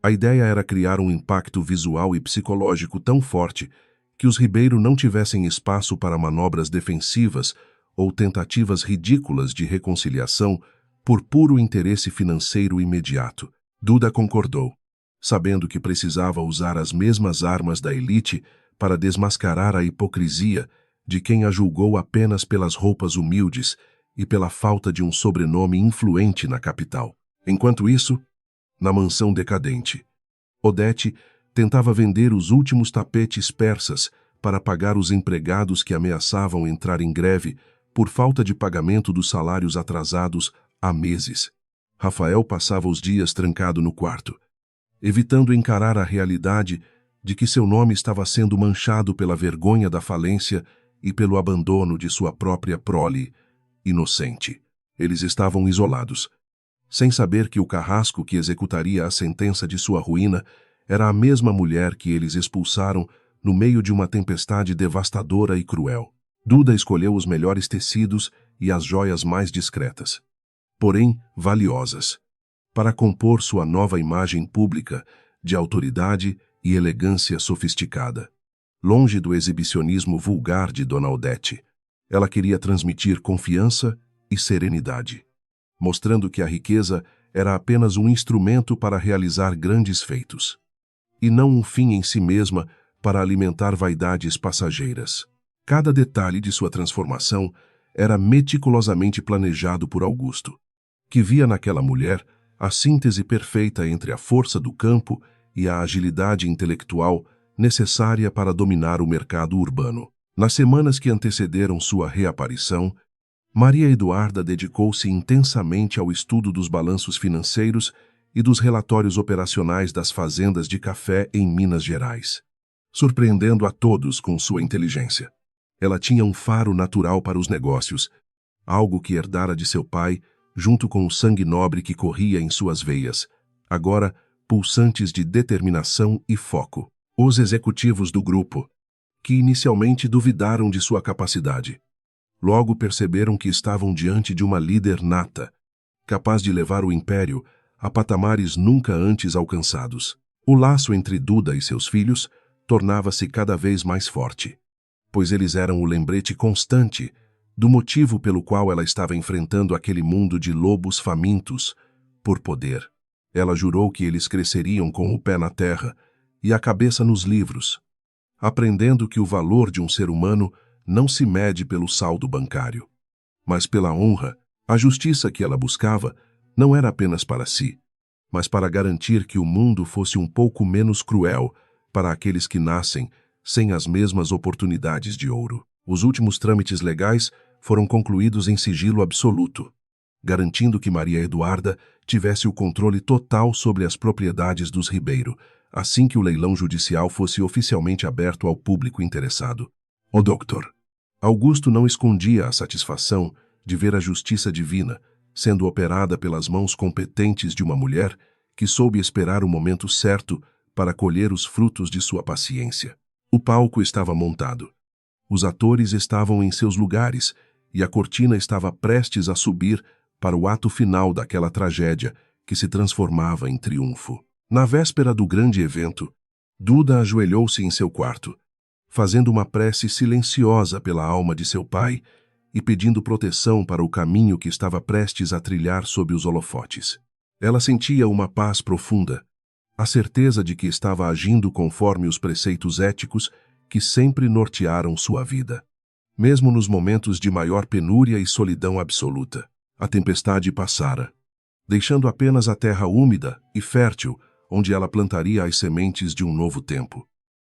A ideia era criar um impacto visual e psicológico tão forte que os Ribeiro não tivessem espaço para manobras defensivas ou tentativas ridículas de reconciliação por puro interesse financeiro imediato. Duda concordou, sabendo que precisava usar as mesmas armas da elite para desmascarar a hipocrisia de quem a julgou apenas pelas roupas humildes e pela falta de um sobrenome influente na capital. Enquanto isso, na mansão decadente, Odete tentava vender os últimos tapetes persas para pagar os empregados que ameaçavam entrar em greve por falta de pagamento dos salários atrasados há meses. Rafael passava os dias trancado no quarto, evitando encarar a realidade de que seu nome estava sendo manchado pela vergonha da falência e pelo abandono de sua própria prole inocente. Eles estavam isolados, sem saber que o carrasco que executaria a sentença de sua ruína era a mesma mulher que eles expulsaram no meio de uma tempestade devastadora e cruel. Duda escolheu os melhores tecidos e as joias mais discretas, porém valiosas, para compor sua nova imagem pública de autoridade e elegância sofisticada. Longe do exibicionismo vulgar de Dona Odete, ela queria transmitir confiança e serenidade, mostrando que a riqueza era apenas um instrumento para realizar grandes feitos, e não um fim em si mesma para alimentar vaidades passageiras. Cada detalhe de sua transformação era meticulosamente planejado por Augusto, que via naquela mulher a síntese perfeita entre a força do campo e a agilidade intelectual necessária para dominar o mercado urbano. Nas semanas que antecederam sua reaparição, Maria Eduarda dedicou-se intensamente ao estudo dos balanços financeiros e dos relatórios operacionais das fazendas de café em Minas Gerais, surpreendendo a todos com sua inteligência. Ela tinha um faro natural para os negócios, algo que herdara de seu pai, junto com o sangue nobre que corria em suas veias, agora pulsantes de determinação e foco. Os executivos do grupo, que inicialmente duvidaram de sua capacidade, logo perceberam que estavam diante de uma líder nata, capaz de levar o império a patamares nunca antes alcançados. O laço entre Duda e seus filhos tornava-se cada vez mais forte, pois eles eram o lembrete constante do motivo pelo qual ela estava enfrentando aquele mundo de lobos famintos por poder. Ela jurou que eles cresceriam com o pé na terra e a cabeça nos livros, aprendendo que o valor de um ser humano não se mede pelo saldo bancário, mas pela honra. A justiça que ela buscava não era apenas para si, mas para garantir que o mundo fosse um pouco menos cruel para aqueles que nascem sem as mesmas oportunidades de ouro. Os últimos trâmites legais foram concluídos em sigilo absoluto, garantindo que Maria Eduarda tivesse o controle total sobre as propriedades dos Ribeiro, assim que o leilão judicial fosse oficialmente aberto ao público interessado. O Dr. Augusto não escondia a satisfação de ver a justiça divina sendo operada pelas mãos competentes de uma mulher que soube esperar o momento certo para colher os frutos de sua paciência. O palco estava montado. Os atores estavam em seus lugares e a cortina estava prestes a subir para o ato final daquela tragédia que se transformava em triunfo. Na véspera do grande evento, Duda ajoelhou-se em seu quarto, fazendo uma prece silenciosa pela alma de seu pai e pedindo proteção para o caminho que estava prestes a trilhar sob os holofotes. Ela sentia uma paz profunda, a certeza de que estava agindo conforme os preceitos éticos que sempre nortearam sua vida. Mesmo nos momentos de maior penúria e solidão absoluta, a tempestade passara, deixando apenas a terra úmida e fértil onde ela plantaria as sementes de um novo tempo,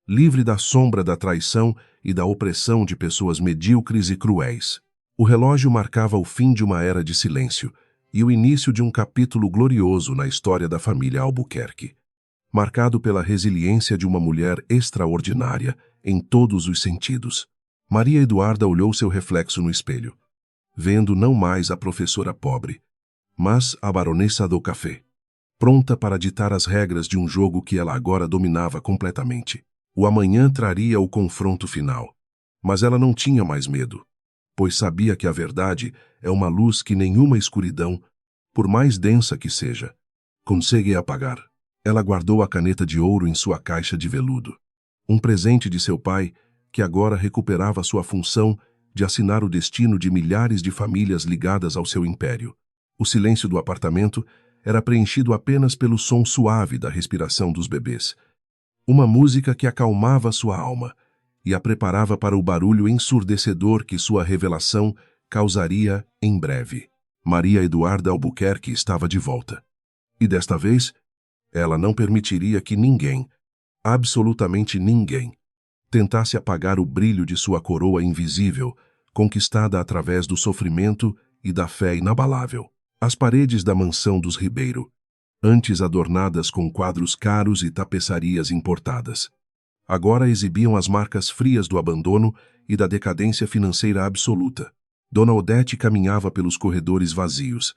livre da sombra da traição e da opressão de pessoas medíocres e cruéis. O relógio marcava o fim de uma era de silêncio e o início de um capítulo glorioso na história da família Albuquerque, marcado pela resiliência de uma mulher extraordinária em todos os sentidos. Maria Eduarda olhou seu reflexo no espelho, vendo não mais a professora pobre, mas a baronesa do café, pronta para ditar as regras de um jogo que ela agora dominava completamente. O amanhã traria o confronto final, mas ela não tinha mais medo, pois sabia que a verdade é uma luz que nenhuma escuridão, por mais densa que seja, consegue apagar. Ela guardou a caneta de ouro em sua caixa de veludo, um presente de seu pai que agora recuperava sua função de assinar o destino de milhares de famílias ligadas ao seu império. O silêncio do apartamento era preenchido apenas pelo som suave da respiração dos bebês, uma música que acalmava sua alma e a preparava para o barulho ensurdecedor que sua revelação causaria em breve. Maria Eduarda Albuquerque estava de volta. E desta vez, ela não permitiria que ninguém, absolutamente ninguém, tentasse apagar o brilho de sua coroa invisível, conquistada através do sofrimento e da fé inabalável. As paredes da mansão dos Ribeiro, antes adornadas com quadros caros e tapeçarias importadas, agora exibiam as marcas frias do abandono e da decadência financeira absoluta. Dona Odete caminhava pelos corredores vazios,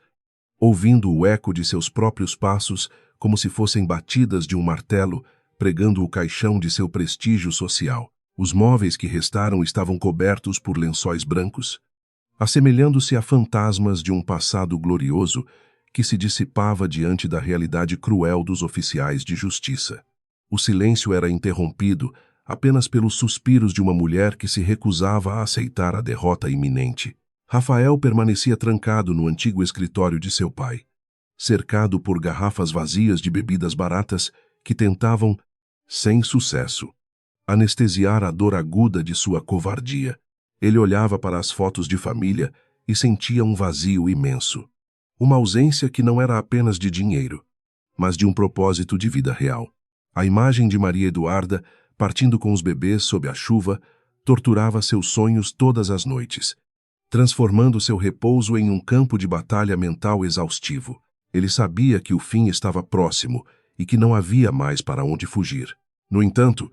ouvindo o eco de seus próprios passos como se fossem batidas de um martelo, pregando o caixão de seu prestígio social. Os móveis que restaram estavam cobertos por lençóis brancos, assemelhando-se a fantasmas de um passado glorioso que se dissipava diante da realidade cruel dos oficiais de justiça. O silêncio era interrompido apenas pelos suspiros de uma mulher que se recusava a aceitar a derrota iminente. Rafael permanecia trancado no antigo escritório de seu pai, cercado por garrafas vazias de bebidas baratas que tentavam, sem sucesso, anestesiar a dor aguda de sua covardia. Ele olhava para as fotos de família e sentia um vazio imenso. Uma ausência que não era apenas de dinheiro, mas de um propósito de vida real. A imagem de Maria Eduarda, partindo com os bebês sob a chuva, torturava seus sonhos todas as noites, transformando seu repouso em um campo de batalha mental exaustivo. Ele sabia que o fim estava próximo e que não havia mais para onde fugir. No entanto,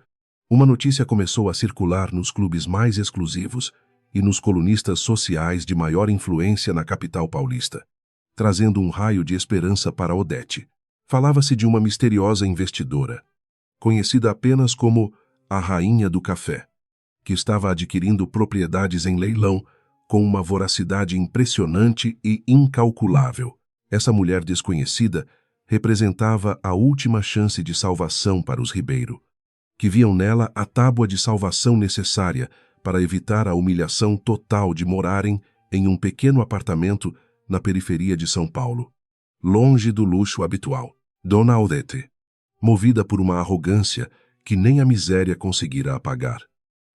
uma notícia começou a circular nos clubes mais exclusivos e nos colunistas sociais de maior influência na capital paulista, trazendo um raio de esperança para Odete. Falava-se de uma misteriosa investidora, conhecida apenas como a Rainha do Café, que estava adquirindo propriedades em leilão com uma voracidade impressionante e incalculável. Essa mulher desconhecida representava a última chance de salvação para os Ribeiro, que viam nela a tábua de salvação necessária para evitar a humilhação total de morarem em um pequeno apartamento na periferia de São Paulo, longe do luxo habitual. Dona Odete, movida por uma arrogância que nem a miséria conseguira apagar,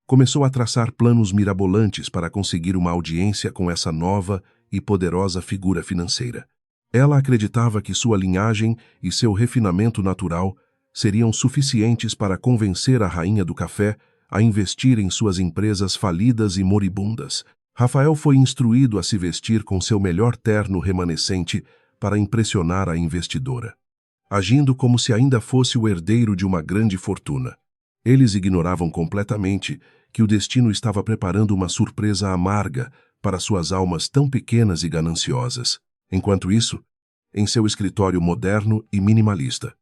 começou a traçar planos mirabolantes para conseguir uma audiência com essa nova e poderosa figura financeira. Ela acreditava que sua linhagem e seu refinamento natural seriam suficientes para convencer a Rainha do Café a investir em suas empresas falidas e moribundas. Rafael foi instruído a se vestir com seu melhor terno remanescente para impressionar a investidora, agindo como se ainda fosse o herdeiro de uma grande fortuna. Eles ignoravam completamente que o destino estava preparando uma surpresa amarga para suas almas tão pequenas e gananciosas. Enquanto isso, em seu escritório moderno e minimalista,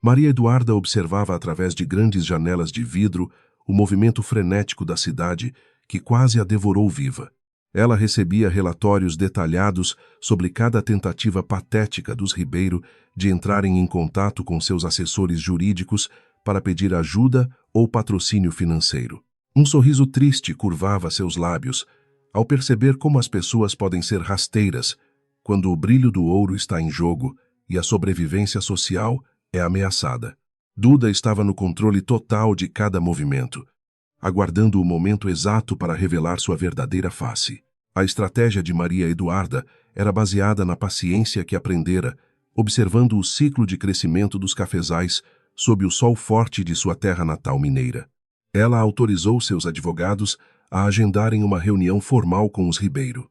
Maria Eduarda observava através de grandes janelas de vidro o movimento frenético da cidade que quase a devorou viva. Ela recebia relatórios detalhados sobre cada tentativa patética dos Ribeiro de entrarem em contato com seus assessores jurídicos para pedir ajuda ou patrocínio financeiro. Um sorriso triste curvava seus lábios ao perceber como as pessoas podem ser rasteiras quando o brilho do ouro está em jogo e a sobrevivência social é ameaçada. Duda estava no controle total de cada movimento, aguardando o momento exato para revelar sua verdadeira face. A estratégia de Maria Eduarda era baseada na paciência que aprendera, observando o ciclo de crescimento dos cafezais sob o sol forte de sua terra natal mineira. Ela autorizou seus advogados a agendarem uma reunião formal com os Ribeiro,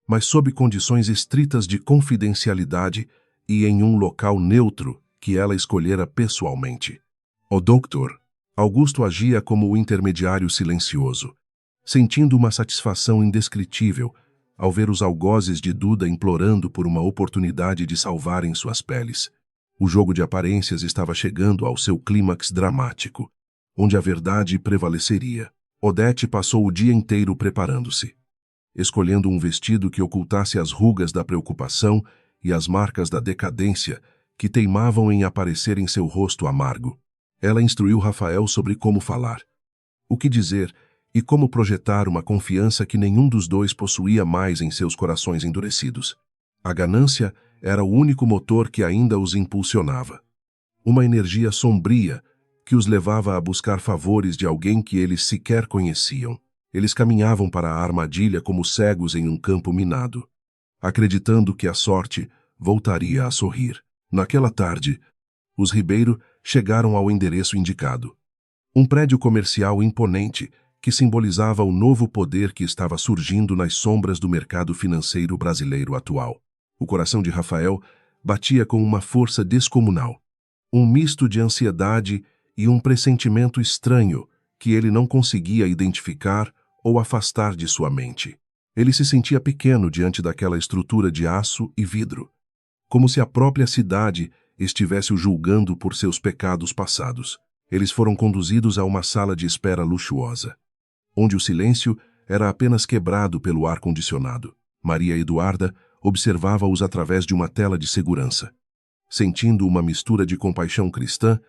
mas sob condições estritas de confidencialidade e em um local neutro que ela escolhera pessoalmente. O doutor Augusto agia como o intermediário silencioso, sentindo uma satisfação indescritível ao ver os algozes de Duda implorando por uma oportunidade de salvarem suas peles. O jogo de aparências estava chegando ao seu clímax dramático, onde a verdade prevaleceria. Odete passou o dia inteiro preparando-se, escolhendo um vestido que ocultasse as rugas da preocupação e as marcas da decadência que teimavam em aparecer em seu rosto amargo. Ela instruiu Rafael sobre como falar, o que dizer e como projetar uma confiança que nenhum dos dois possuía mais em seus corações endurecidos. A ganância era o único motor que ainda os impulsionava. Uma energia sombria que os levava a buscar favores de alguém que eles sequer conheciam. Eles caminhavam para a armadilha como cegos em um campo minado, acreditando que a sorte voltaria a sorrir. Naquela tarde, os Ribeiro chegaram ao endereço indicado. Um prédio comercial imponente que simbolizava o novo poder que estava surgindo nas sombras do mercado financeiro brasileiro atual. O coração de Rafael batia com uma força descomunal, um misto de ansiedade e um pressentimento estranho que ele não conseguia identificar ou afastar de sua mente. Ele se sentia pequeno diante daquela estrutura de aço e vidro, como se a própria cidade estivesse o julgando por seus pecados passados. Eles foram conduzidos a uma sala de espera luxuosa, onde o silêncio era apenas quebrado pelo ar-condicionado. Maria Eduarda observava-os através de uma tela de segurança, sentindo uma mistura de compaixão cristã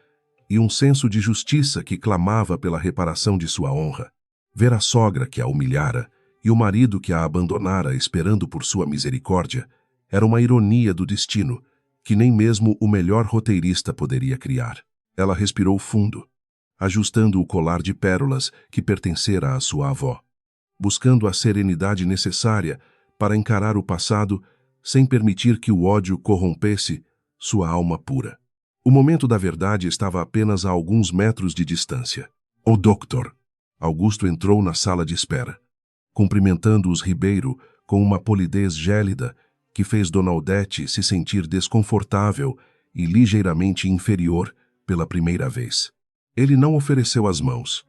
e um senso de justiça que clamava pela reparação de sua honra. Ver a sogra que a humilhara e o marido que a abandonara esperando por sua misericórdia era uma ironia do destino que nem mesmo o melhor roteirista poderia criar. Ela respirou fundo, ajustando o colar de pérolas que pertencera à sua avó, buscando a serenidade necessária para encarar o passado sem permitir que o ódio corrompesse sua alma pura. O momento da verdade estava apenas a alguns metros de distância. O doutor Augusto entrou na sala de espera, cumprimentando os Ribeiro com uma polidez gélida que fez Dona Odete se sentir desconfortável e ligeiramente inferior pela primeira vez. Ele não ofereceu as mãos.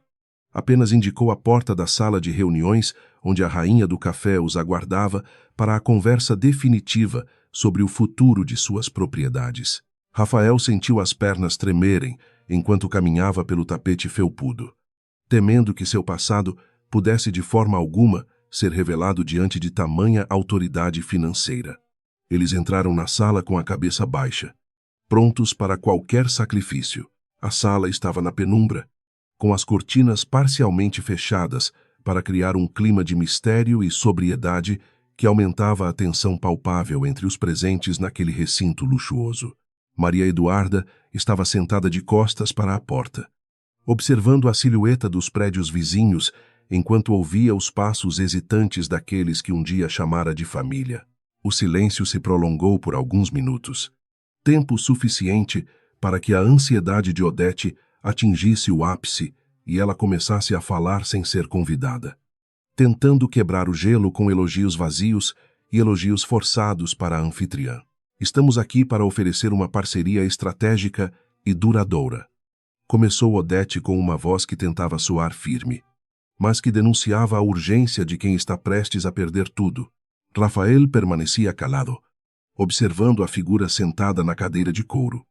Apenas indicou a porta da sala de reuniões onde a rainha do café os aguardava para a conversa definitiva sobre o futuro de suas propriedades. Rafael sentiu as pernas tremerem enquanto caminhava pelo tapete felpudo, temendo que seu passado pudesse de forma alguma ser revelado diante de tamanha autoridade financeira. Eles entraram na sala com a cabeça baixa, prontos para qualquer sacrifício. A sala estava na penumbra, com as cortinas parcialmente fechadas para criar um clima de mistério e sobriedade que aumentava a tensão palpável entre os presentes naquele recinto luxuoso. Maria Eduarda estava sentada de costas para a porta, observando a silhueta dos prédios vizinhos enquanto ouvia os passos hesitantes daqueles que um dia chamara de família. O silêncio se prolongou por alguns minutos, tempo suficiente para que a ansiedade de Odete atingisse o ápice e ela começasse a falar sem ser convidada, tentando quebrar o gelo com elogios vazios e elogios forçados para a anfitriã. Estamos aqui para oferecer uma parceria estratégica e duradoura. Começou Odete com uma voz que tentava soar firme, mas que denunciava a urgência de quem está prestes a perder tudo. Rafael permanecia calado, observando a figura sentada na cadeira de couro,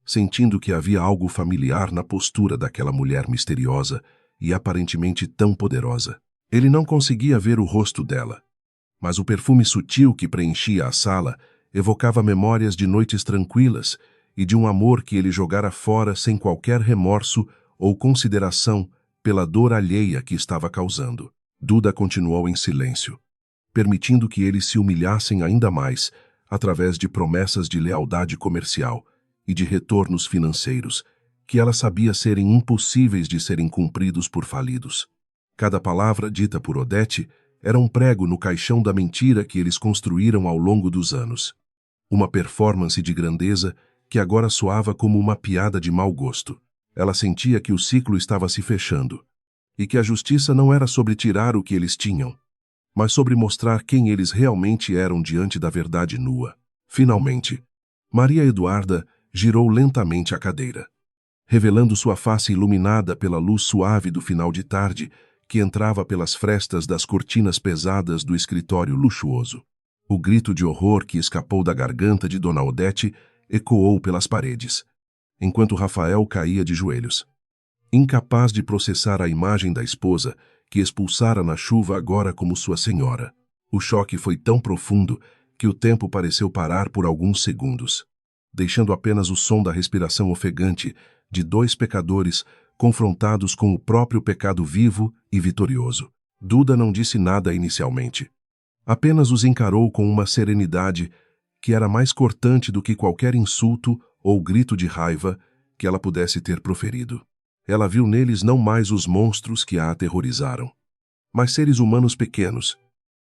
sentindo que havia algo familiar na postura daquela mulher misteriosa e aparentemente tão poderosa. Ele não conseguia ver o rosto dela, mas o perfume sutil que preenchia a sala evocava memórias de noites tranquilas e de um amor que ele jogara fora sem qualquer remorso ou consideração pela dor alheia que estava causando. Duda continuou em silêncio, permitindo que eles se humilhassem ainda mais através de promessas de lealdade comercial e de retornos financeiros que ela sabia serem impossíveis de serem cumpridos por falidos. Cada palavra dita por Odete era um prego no caixão da mentira que eles construíram ao longo dos anos. Uma performance de grandeza que agora soava como uma piada de mau gosto. Ela sentia que o ciclo estava se fechando e que a justiça não era sobre tirar o que eles tinham, mas sobre mostrar quem eles realmente eram diante da verdade nua. Finalmente, Maria Eduarda girou lentamente a cadeira, revelando sua face iluminada pela luz suave do final de tarde que entrava pelas frestas das cortinas pesadas do escritório luxuoso. O grito de horror que escapou da garganta de Dona Odete ecoou pelas paredes, enquanto Rafael caía de joelhos, incapaz de processar a imagem da esposa que expulsara na chuva agora como sua senhora. O choque foi tão profundo que o tempo pareceu parar por alguns segundos, deixando apenas o som da respiração ofegante de dois pecadores confrontados com o próprio pecado vivo e vitorioso. Duda não disse nada inicialmente. Apenas os encarou com uma serenidade que era mais cortante do que qualquer insulto ou grito de raiva que ela pudesse ter proferido. Ela viu neles não mais os monstros que a aterrorizaram, mas seres humanos pequenos,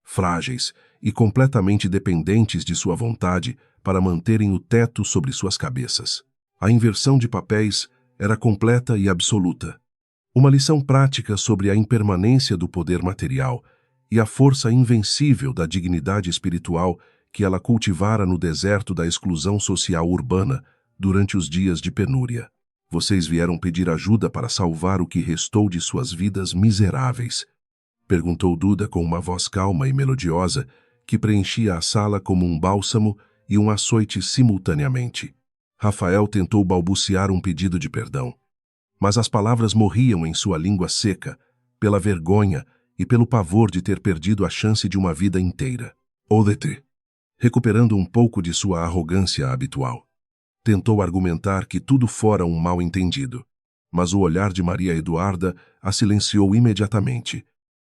frágeis e completamente dependentes de sua vontade para manterem o teto sobre suas cabeças. A inversão de papéis era completa e absoluta. Uma lição prática sobre a impermanência do poder material e a força invencível da dignidade espiritual que ela cultivara no deserto da exclusão social urbana durante os dias de penúria. Vocês vieram pedir ajuda para salvar o que restou de suas vidas miseráveis? Perguntou Duda com uma voz calma e melodiosa que preenchia a sala como um bálsamo e um açoite simultaneamente. Rafael tentou balbuciar um pedido de perdão, mas as palavras morriam em sua língua seca, pela vergonha e pelo pavor de ter perdido a chance de uma vida inteira. Odete, recuperando um pouco de sua arrogância habitual, tentou argumentar que tudo fora um mal-entendido, mas o olhar de Maria Eduarda a silenciou imediatamente,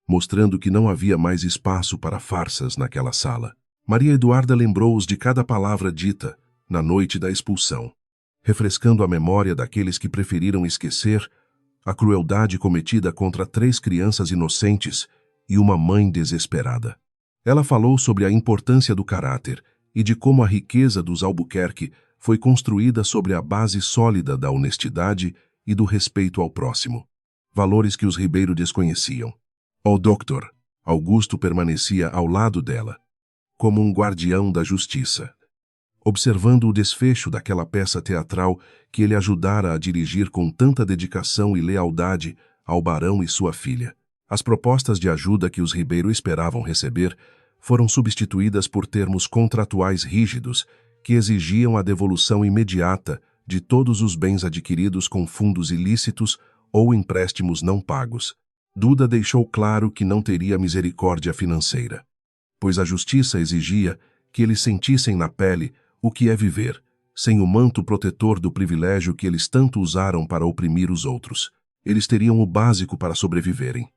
mostrando que não havia mais espaço para farsas naquela sala. Maria Eduarda lembrou-os de cada palavra dita na noite da expulsão, refrescando a memória daqueles que preferiram esquecer a crueldade cometida contra 3 crianças inocentes e uma mãe desesperada. Ela falou sobre a importância do caráter e de como a riqueza dos Albuquerque foi construída sobre a base sólida da honestidade e do respeito ao próximo, valores que os Ribeiro desconheciam. O doutor Augusto permanecia ao lado dela, como um guardião da justiça, observando o desfecho daquela peça teatral que ele ajudara a dirigir com tanta dedicação e lealdade ao barão e sua filha. As propostas de ajuda que os Ribeiro esperavam receber foram substituídas por termos contratuais rígidos que exigiam a devolução imediata de todos os bens adquiridos com fundos ilícitos ou empréstimos não pagos. Duda deixou claro que não teria misericórdia financeira, pois a justiça exigia que eles sentissem na pele o que é viver, sem o manto protetor do privilégio que eles tanto usaram para oprimir os outros. Eles teriam o básico para sobreviverem,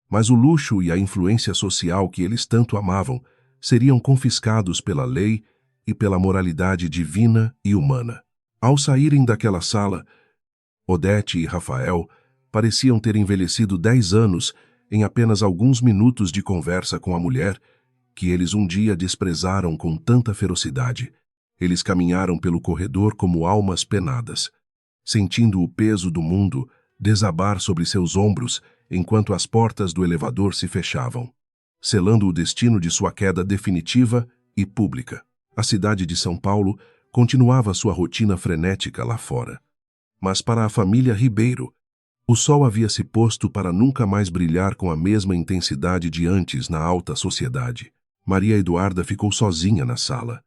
mas o luxo e a influência social que eles tanto amavam seriam confiscados pela lei e pela moralidade divina e humana. Ao saírem daquela sala, Odete e Rafael pareciam ter envelhecido 10 anos em apenas alguns minutos de conversa com a mulher que eles um dia desprezaram com tanta ferocidade. Eles caminharam pelo corredor como almas penadas, sentindo o peso do mundo desabar sobre seus ombros enquanto as portas do elevador se fechavam, selando o destino de sua queda definitiva e pública. A cidade de São Paulo continuava sua rotina frenética lá fora. Mas para a família Ribeiro, o sol havia se posto para nunca mais brilhar com a mesma intensidade de antes na alta sociedade. Maria Eduarda ficou sozinha na sala,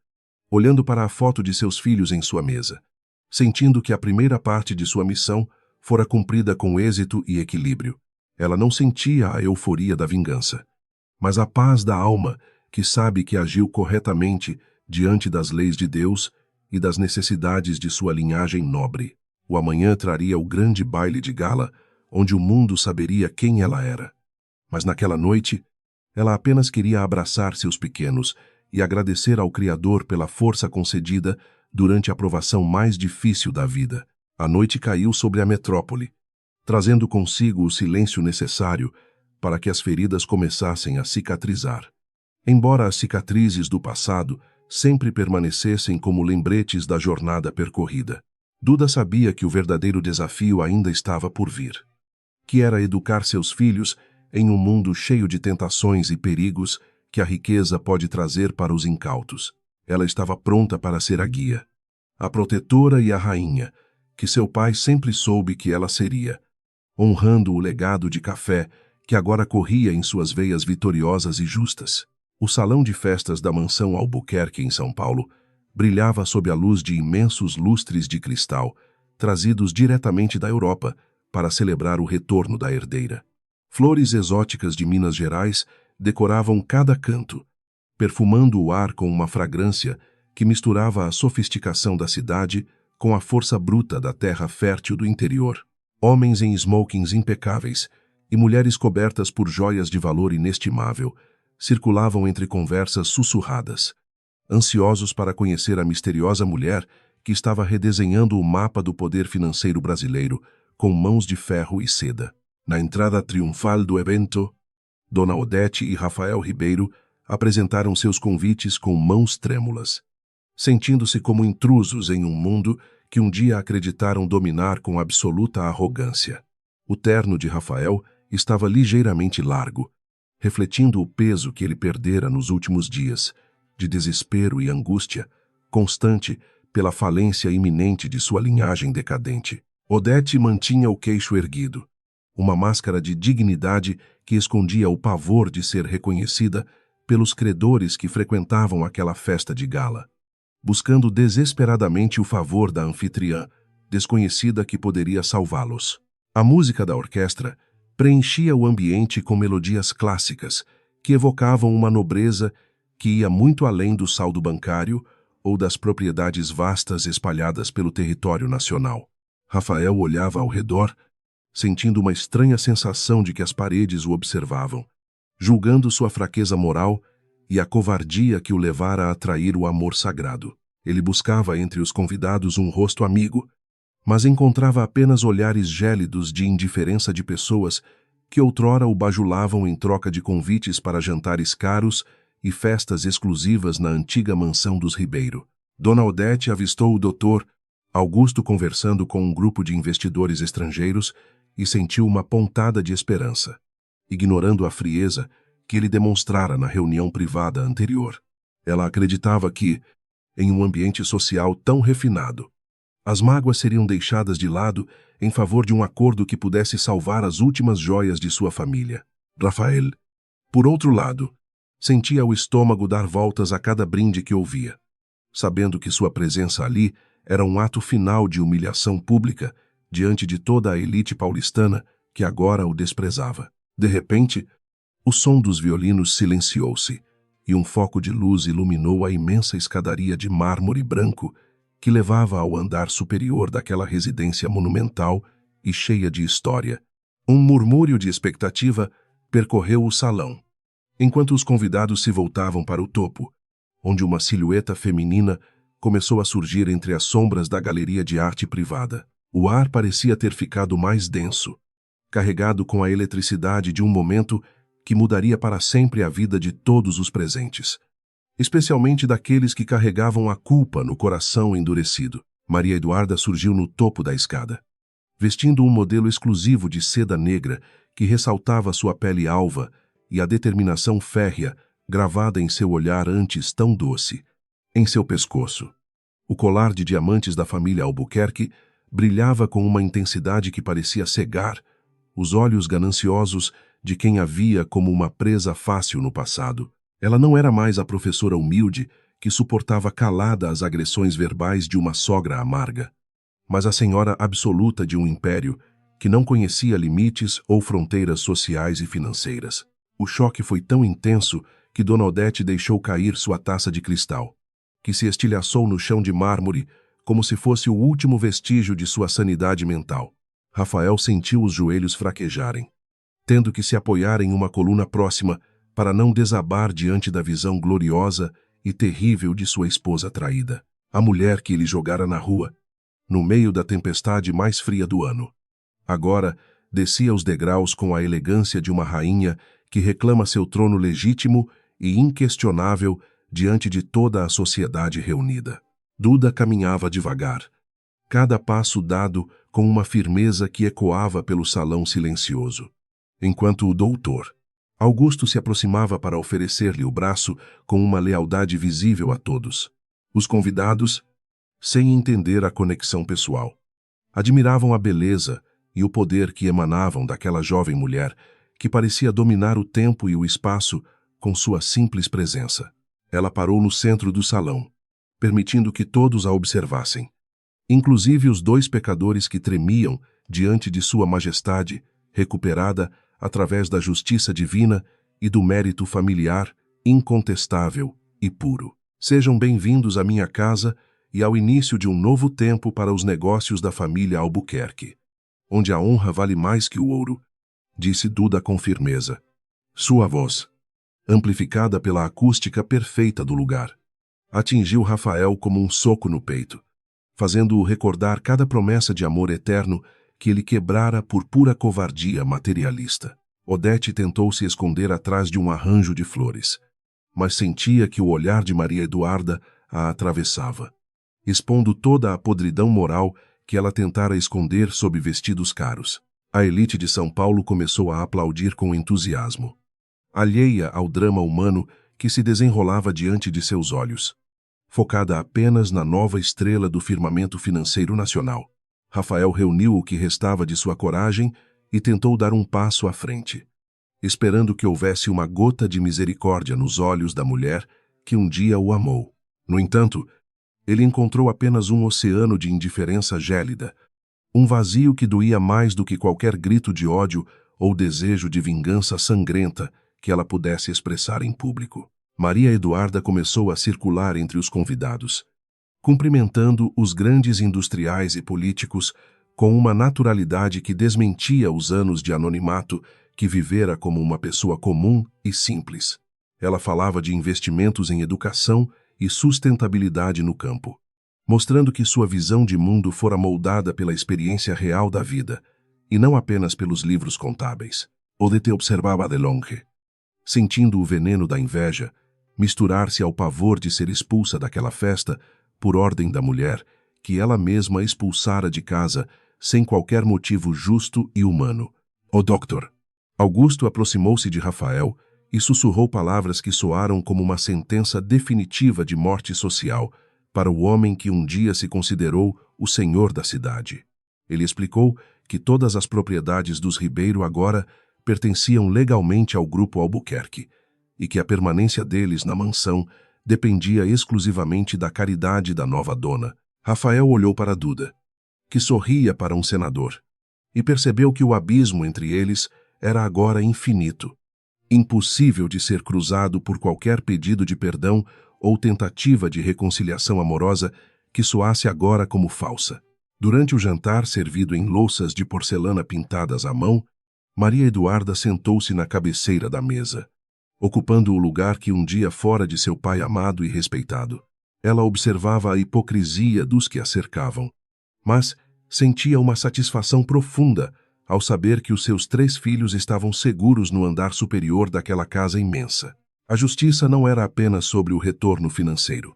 olhando para a foto de seus filhos em sua mesa, sentindo que a primeira parte de sua missão fora cumprida com êxito e equilíbrio. Ela não sentia a euforia da vingança, mas a paz da alma que sabe que agiu corretamente diante das leis de Deus e das necessidades de sua linhagem nobre. O amanhã traria o grande baile de gala, onde o mundo saberia quem ela era. Mas naquela noite, ela apenas queria abraçar seus pequenos e agradecer ao Criador pela força concedida durante a provação mais difícil da vida. A noite caiu sobre a metrópole, trazendo consigo o silêncio necessário para que as feridas começassem a cicatrizar. Embora as cicatrizes do passado sempre permanecessem como lembretes da jornada percorrida, Duda sabia que o verdadeiro desafio ainda estava por vir, que era educar seus filhos em um mundo cheio de tentações e perigos que a riqueza pode trazer para os incautos. Ela estava pronta para ser a guia, a protetora e a rainha, que seu pai sempre soube que ela seria, honrando o legado de café que agora corria em suas veias vitoriosas e justas. O salão de festas da mansão Albuquerque, em São Paulo, brilhava sob a luz de imensos lustres de cristal, trazidos diretamente da Europa para celebrar o retorno da herdeira. Flores exóticas de Minas Gerais decoravam cada canto, perfumando o ar com uma fragrância que misturava a sofisticação da cidade com a força bruta da terra fértil do interior. Homens em smokings impecáveis e mulheres cobertas por joias de valor inestimável circulavam entre conversas sussurradas, ansiosos para conhecer a misteriosa mulher que estava redesenhando o mapa do poder financeiro brasileiro com mãos de ferro e seda. Na entrada triunfal do evento, Dona Odete e Rafael Ribeiro apresentaram seus convites com mãos trêmulas, sentindo-se como intrusos em um mundo que um dia acreditaram dominar com absoluta arrogância. O terno de Rafael estava ligeiramente largo, refletindo o peso que ele perdera nos últimos dias, de desespero e angústia, constante pela falência iminente de sua linhagem decadente. Odete mantinha o queixo erguido, uma máscara de dignidade que escondia o pavor de ser reconhecida pelos credores que frequentavam aquela festa de gala, buscando desesperadamente o favor da anfitriã, desconhecida que poderia salvá-los. A música da orquestra preenchia o ambiente com melodias clássicas que evocavam uma nobreza que ia muito além do saldo bancário ou das propriedades vastas espalhadas pelo território nacional. Rafael olhava ao redor, sentindo uma estranha sensação de que as paredes o observavam, julgando sua fraqueza moral e a covardia que o levara a trair o amor sagrado. Ele buscava entre os convidados um rosto amigo, mas encontrava apenas olhares gélidos de indiferença de pessoas que outrora o bajulavam em troca de convites para jantares caros e festas exclusivas na antiga mansão dos Ribeiro. Dona Odete avistou o doutor Augusto conversando com um grupo de investidores estrangeiros e sentiu uma pontada de esperança, ignorando a frieza que ele demonstrara na reunião privada anterior. Ela acreditava que, em um ambiente social tão refinado, as mágoas seriam deixadas de lado em favor de um acordo que pudesse salvar as últimas joias de sua família. Rafael, por outro lado, sentia o estômago dar voltas a cada brinde que ouvia, sabendo que sua presença ali era um ato final de humilhação pública diante de toda a elite paulistana que agora o desprezava. De repente, o som dos violinos silenciou-se e um foco de luz iluminou a imensa escadaria de mármore branco que levava ao andar superior daquela residência monumental e cheia de história. Um murmúrio de expectativa percorreu o salão, enquanto os convidados se voltavam para o topo, onde uma silhueta feminina começou a surgir entre as sombras da galeria de arte privada. O ar parecia ter ficado mais denso, carregado com a eletricidade de um momento que mudaria para sempre a vida de todos os presentes, especialmente daqueles que carregavam a culpa no coração endurecido. Maria Eduarda surgiu no topo da escada, vestindo um modelo exclusivo de seda negra que ressaltava sua pele alva e a determinação férrea gravada em seu olhar antes tão doce. Em seu pescoço, o colar de diamantes da família Albuquerque brilhava com uma intensidade que parecia cegar os olhos gananciosos de quem a via como uma presa fácil no passado. Ela não era mais a professora humilde que suportava calada as agressões verbais de uma sogra amarga, mas a senhora absoluta de um império que não conhecia limites ou fronteiras sociais e financeiras. O choque foi tão intenso que Dona Odete deixou cair sua taça de cristal, que se estilhaçou no chão de mármore como se fosse o último vestígio de sua sanidade mental. Rafael sentiu os joelhos fraquejarem, tendo que se apoiar em uma coluna próxima para não desabar diante da visão gloriosa e terrível de sua esposa traída, a mulher que ele jogara na rua, no meio da tempestade mais fria do ano. Agora, descia os degraus com a elegância de uma rainha que reclama seu trono legítimo e inquestionável diante de toda a sociedade reunida. Duda caminhava devagar, cada passo dado com uma firmeza que ecoava pelo salão silencioso, enquanto o doutor Augusto se aproximava para oferecer-lhe o braço com uma lealdade visível a todos. Os convidados, sem entender a conexão pessoal, admiravam a beleza e o poder que emanavam daquela jovem mulher que parecia dominar o tempo e o espaço com sua simples presença. Ela parou no centro do salão, permitindo que todos a observassem, inclusive os dois pecadores que tremiam diante de sua majestade, recuperada através da justiça divina e do mérito familiar incontestável e puro. Sejam bem-vindos à minha casa e ao início de um novo tempo para os negócios da família Albuquerque, onde a honra vale mais que o ouro, disse Duda com firmeza. Sua voz, amplificada pela acústica perfeita do lugar, atingiu Rafael como um soco no peito, fazendo-o recordar cada promessa de amor eterno que ele quebrara por pura covardia materialista. Odete tentou se esconder atrás de um arranjo de flores, mas sentia que o olhar de Maria Eduarda a atravessava, expondo toda a podridão moral que ela tentara esconder sob vestidos caros. A elite de São Paulo começou a aplaudir com entusiasmo, alheia ao drama humano que se desenrolava diante de seus olhos, focada apenas na nova estrela do firmamento financeiro nacional. Rafael reuniu o que restava de sua coragem e tentou dar um passo à frente, esperando que houvesse uma gota de misericórdia nos olhos da mulher que um dia o amou. No entanto, ele encontrou apenas um oceano de indiferença gélida, um vazio que doía mais do que qualquer grito de ódio ou desejo de vingança sangrenta que ela pudesse expressar em público. Maria Eduarda começou a circular entre os convidados, cumprimentando os grandes industriais e políticos com uma naturalidade que desmentia os anos de anonimato que vivera como uma pessoa comum e simples. Ela falava de investimentos em educação e sustentabilidade no campo, mostrando que sua visão de mundo fora moldada pela experiência real da vida, e não apenas pelos livros contábeis. Odete observava de longe, sentindo o veneno da inveja misturar-se ao pavor de ser expulsa daquela festa por ordem da mulher que ela mesma expulsara de casa sem qualquer motivo justo e humano. O doutor. Augusto aproximou-se de Rafael e sussurrou palavras que soaram como uma sentença definitiva de morte social para o homem que um dia se considerou o senhor da cidade. Ele explicou que todas as propriedades dos Ribeiro agora pertenciam legalmente ao grupo Albuquerque e que a permanência deles na mansão dependia exclusivamente da caridade da nova dona. Rafael olhou para Duda, que sorria para um senador, e percebeu que o abismo entre eles era agora infinito, impossível de ser cruzado por qualquer pedido de perdão ou tentativa de reconciliação amorosa que soasse agora como falsa. Durante o jantar, servido em louças de porcelana pintadas à mão, Maria Eduarda sentou-se na cabeceira da mesa, ocupando o lugar que um dia fora de seu pai amado e respeitado. Ela observava a hipocrisia dos que a cercavam, mas sentia uma satisfação profunda ao saber que os seus 3 filhos estavam seguros no andar superior daquela casa imensa. A justiça não era apenas sobre o retorno financeiro,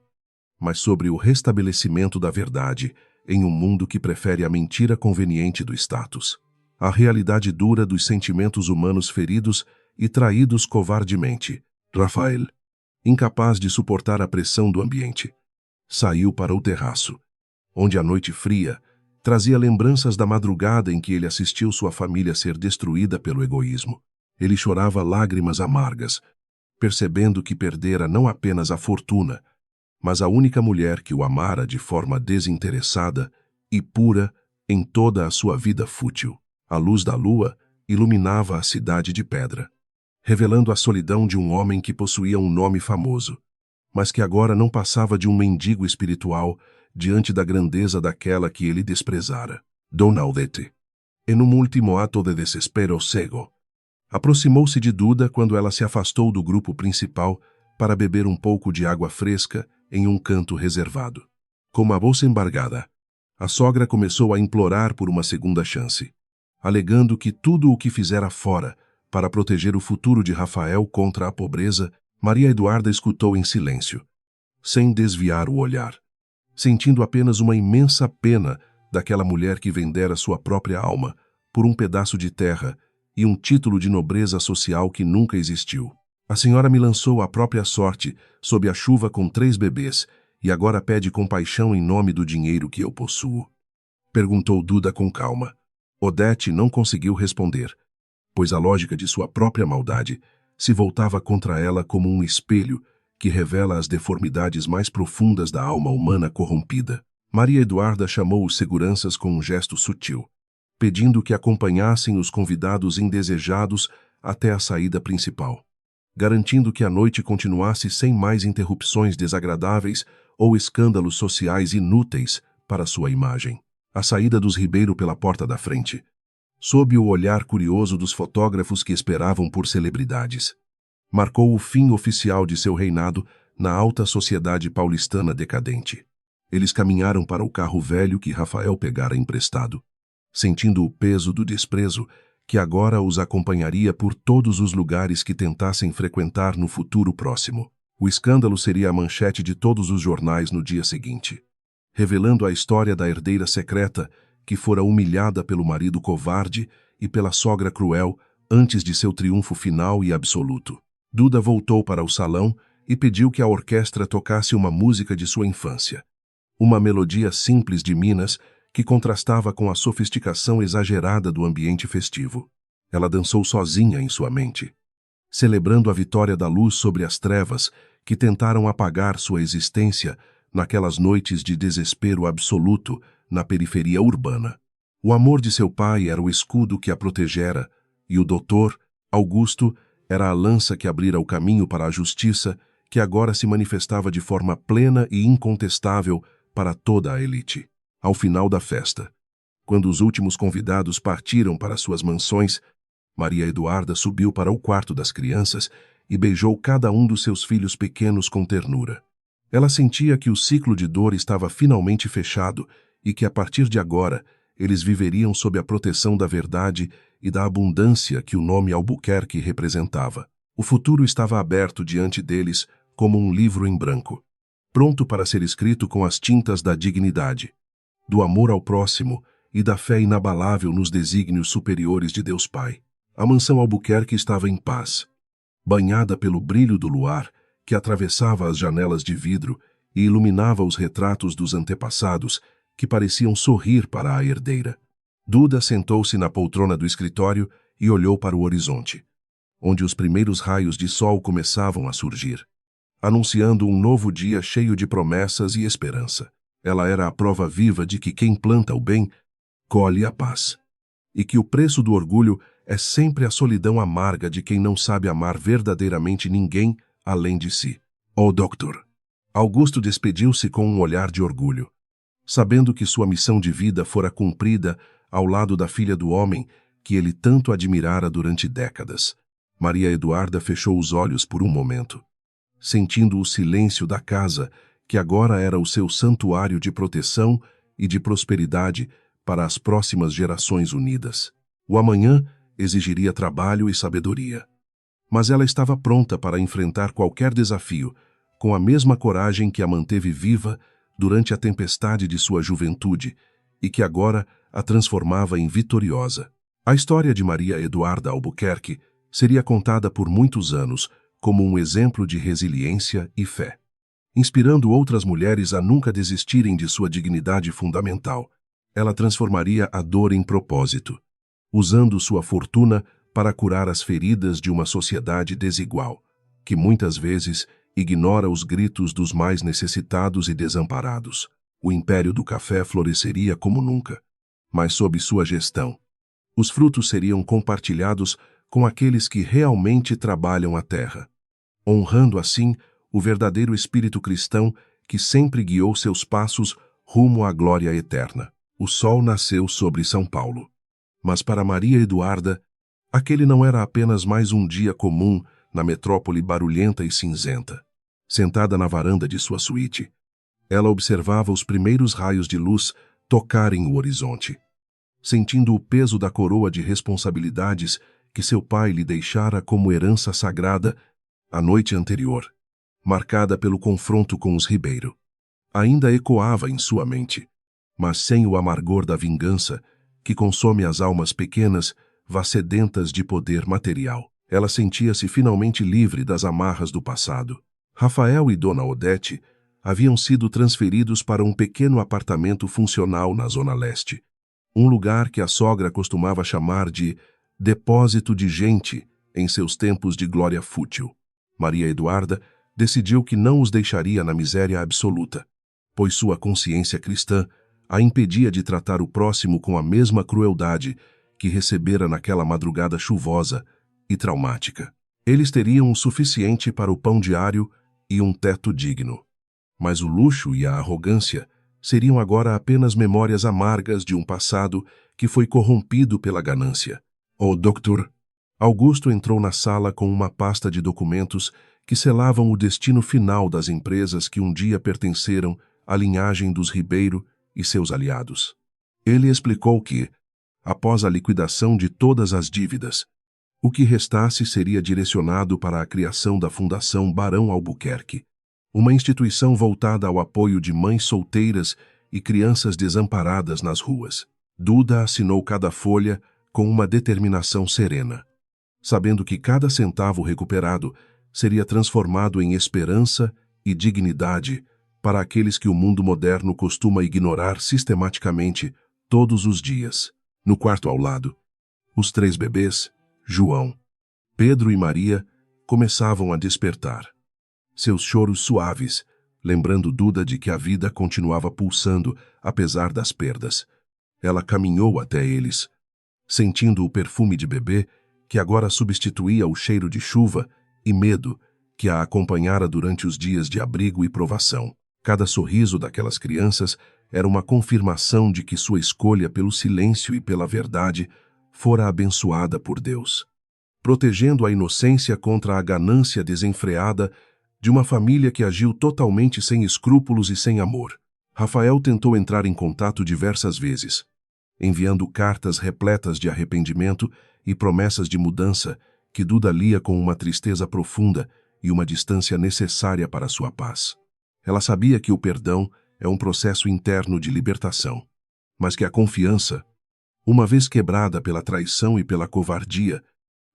mas sobre o restabelecimento da verdade em um mundo que prefere a mentira conveniente do status, a realidade dura dos sentimentos humanos feridos e traídos covardemente. Rafael, incapaz de suportar a pressão do ambiente, saiu para o terraço, onde a noite fria trazia lembranças da madrugada em que ele assistiu sua família ser destruída pelo egoísmo. Ele chorava lágrimas amargas, percebendo que perdera não apenas a fortuna, mas a única mulher que o amara de forma desinteressada e pura em toda a sua vida fútil. A luz da lua iluminava a cidade de pedra, revelando a solidão de um homem que possuía um nome famoso, mas que agora não passava de um mendigo espiritual diante da grandeza daquela que ele desprezara. Dona Odete, em um último ato de desespero cego, aproximou-se de Duda quando ela se afastou do grupo principal para beber um pouco de água fresca em um canto reservado. Com a bolsa embargada, a sogra começou a implorar por uma segunda chance, alegando que tudo o que fizera fora para proteger o futuro de Rafael contra a pobreza, Maria Eduarda escutou em silêncio, sem desviar o olhar, sentindo apenas uma imensa pena daquela mulher que vendera sua própria alma por um pedaço de terra e um título de nobreza social que nunca existiu. A senhora me lançou à própria sorte sob a chuva com 3 bebês e agora pede compaixão em nome do dinheiro que eu possuo? Perguntou Duda com calma. Odete não conseguiu responder, pois a lógica de sua própria maldade se voltava contra ela como um espelho que revela as deformidades mais profundas da alma humana corrompida. Maria Eduarda chamou os seguranças com um gesto sutil, pedindo que acompanhassem os convidados indesejados até a saída principal, garantindo que a noite continuasse sem mais interrupções desagradáveis ou escândalos sociais inúteis para sua imagem. A saída dos Ribeiro pela porta da frente, sob o olhar curioso dos fotógrafos que esperavam por celebridades, marcou o fim oficial de seu reinado na alta sociedade paulistana decadente. Eles caminharam para o carro velho que Rafael pegara emprestado, sentindo o peso do desprezo que agora os acompanharia por todos os lugares que tentassem frequentar no futuro próximo. O escândalo seria a manchete de todos os jornais no dia seguinte, revelando a história da herdeira secreta que fora humilhada pelo marido covarde e pela sogra cruel antes de seu triunfo final e absoluto. Duda voltou para o salão e pediu que a orquestra tocasse uma música de sua infância. Uma melodia simples de Minas que contrastava com a sofisticação exagerada do ambiente festivo. Ela dançou sozinha em sua mente, celebrando a vitória da luz sobre as trevas que tentaram apagar sua existência naquelas noites de desespero absoluto na periferia urbana. O amor de seu pai era o escudo que a protegera, e o doutor, Augusto, era a lança que abrira o caminho para a justiça, que agora se manifestava de forma plena e incontestável para toda a elite. Ao final da festa, quando os últimos convidados partiram para suas mansões, Maria Eduarda subiu para o quarto das crianças e beijou cada um dos seus filhos pequenos com ternura. Ela sentia que o ciclo de dor estava finalmente fechado e que, a partir de agora, eles viveriam sob a proteção da verdade e da abundância que o nome Albuquerque representava. O futuro estava aberto diante deles como um livro em branco, pronto para ser escrito com as tintas da dignidade, do amor ao próximo e da fé inabalável nos desígnios superiores de Deus Pai. A mansão Albuquerque estava em paz, banhada pelo brilho do luar que atravessava as janelas de vidro e iluminava os retratos dos antepassados que pareciam sorrir para a herdeira. Duda sentou-se na poltrona do escritório e olhou para o horizonte, onde os primeiros raios de sol começavam a surgir, anunciando um novo dia cheio de promessas e esperança. Ela era a prova viva de que quem planta o bem, colhe a paz, e que o preço do orgulho é sempre a solidão amarga de quem não sabe amar verdadeiramente ninguém além de si. Oh, doutor! Augusto despediu-se com um olhar de orgulho, sabendo que sua missão de vida fora cumprida ao lado da filha do homem que ele tanto admirara durante décadas. Maria Eduarda fechou os olhos por um momento, sentindo o silêncio da casa, que agora era o seu santuário de proteção e de prosperidade para as próximas gerações unidas. O amanhã exigiria trabalho e sabedoria, mas ela estava pronta para enfrentar qualquer desafio, com a mesma coragem que a manteve viva durante a tempestade de sua juventude e que agora a transformava em vitoriosa. A história de Maria Eduarda Albuquerque seria contada por muitos anos como um exemplo de resiliência e fé, inspirando outras mulheres a nunca desistirem de sua dignidade fundamental. Ela transformaria a dor em propósito, usando sua fortuna para curar as feridas de uma sociedade desigual, que muitas vezes ignora os gritos dos mais necessitados e desamparados. O império do café floresceria como nunca, mas sob sua gestão, os frutos seriam compartilhados com aqueles que realmente trabalham a terra, honrando assim o verdadeiro espírito cristão que sempre guiou seus passos rumo à glória eterna. O sol nasceu sobre São Paulo, mas para Maria Eduarda, aquele não era apenas mais um dia comum na metrópole barulhenta e cinzenta. Sentada na varanda de sua suíte, ela observava os primeiros raios de luz tocarem o horizonte, sentindo o peso da coroa de responsabilidades que seu pai lhe deixara como herança sagrada a noite anterior, marcada pelo confronto com os Ribeiro. Ainda ecoava em sua mente, mas sem o amargor da vingança que consome as almas pequenas, sedentas de poder material. Ela sentia-se finalmente livre das amarras do passado. Rafael e Dona Odete haviam sido transferidos para um pequeno apartamento funcional na Zona Leste, um lugar que a sogra costumava chamar de depósito de gente em seus tempos de glória fútil. Maria Eduarda decidiu que não os deixaria na miséria absoluta, pois sua consciência cristã a impedia de tratar o próximo com a mesma crueldade que recebera naquela madrugada chuvosa e traumática. Eles teriam o suficiente para o pão diário e um teto digno, mas o luxo e a arrogância seriam agora apenas memórias amargas de um passado que foi corrompido pela ganância. Oh, doutor! Augusto entrou na sala com uma pasta de documentos que selavam o destino final das empresas que um dia pertenceram à linhagem dos Ribeiro e seus aliados. Ele explicou que, após a liquidação de todas as dívidas. O que restasse seria direcionado para a criação da Fundação Barão Albuquerque, uma instituição voltada ao apoio de mães solteiras e crianças desamparadas nas ruas. Duda assinou cada folha com uma determinação serena, sabendo que cada centavo recuperado seria transformado em esperança e dignidade para aqueles que o mundo moderno costuma ignorar sistematicamente todos os dias. No quarto ao lado, os 3 bebês, João, Pedro e Maria, começavam a despertar. Seus choros suaves, lembrando Duda de que a vida continuava pulsando apesar das perdas. Ela caminhou até eles, sentindo o perfume de bebê que agora substituía o cheiro de chuva e medo que a acompanhara durante os dias de abrigo e provação. Cada sorriso daquelas crianças era uma confirmação de que sua escolha pelo silêncio e pela verdade fora abençoada por Deus, protegendo a inocência contra a ganância desenfreada de uma família que agiu totalmente sem escrúpulos e sem amor. Rafael tentou entrar em contato diversas vezes, enviando cartas repletas de arrependimento e promessas de mudança que Duda lia com uma tristeza profunda e uma distância necessária para sua paz. Ela sabia que o perdão é um processo interno de libertação, mas que a confiança, uma vez quebrada pela traição e pela covardia,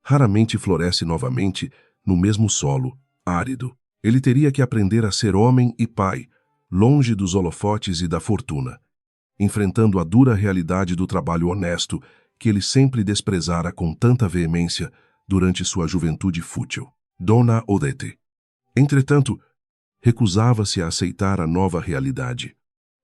raramente floresce novamente no mesmo solo, árido. Ele teria que aprender a ser homem e pai, longe dos holofotes e da fortuna, enfrentando a dura realidade do trabalho honesto que ele sempre desprezara com tanta veemência durante sua juventude fútil. Dona Odete, entretanto, recusava-se a aceitar a nova realidade,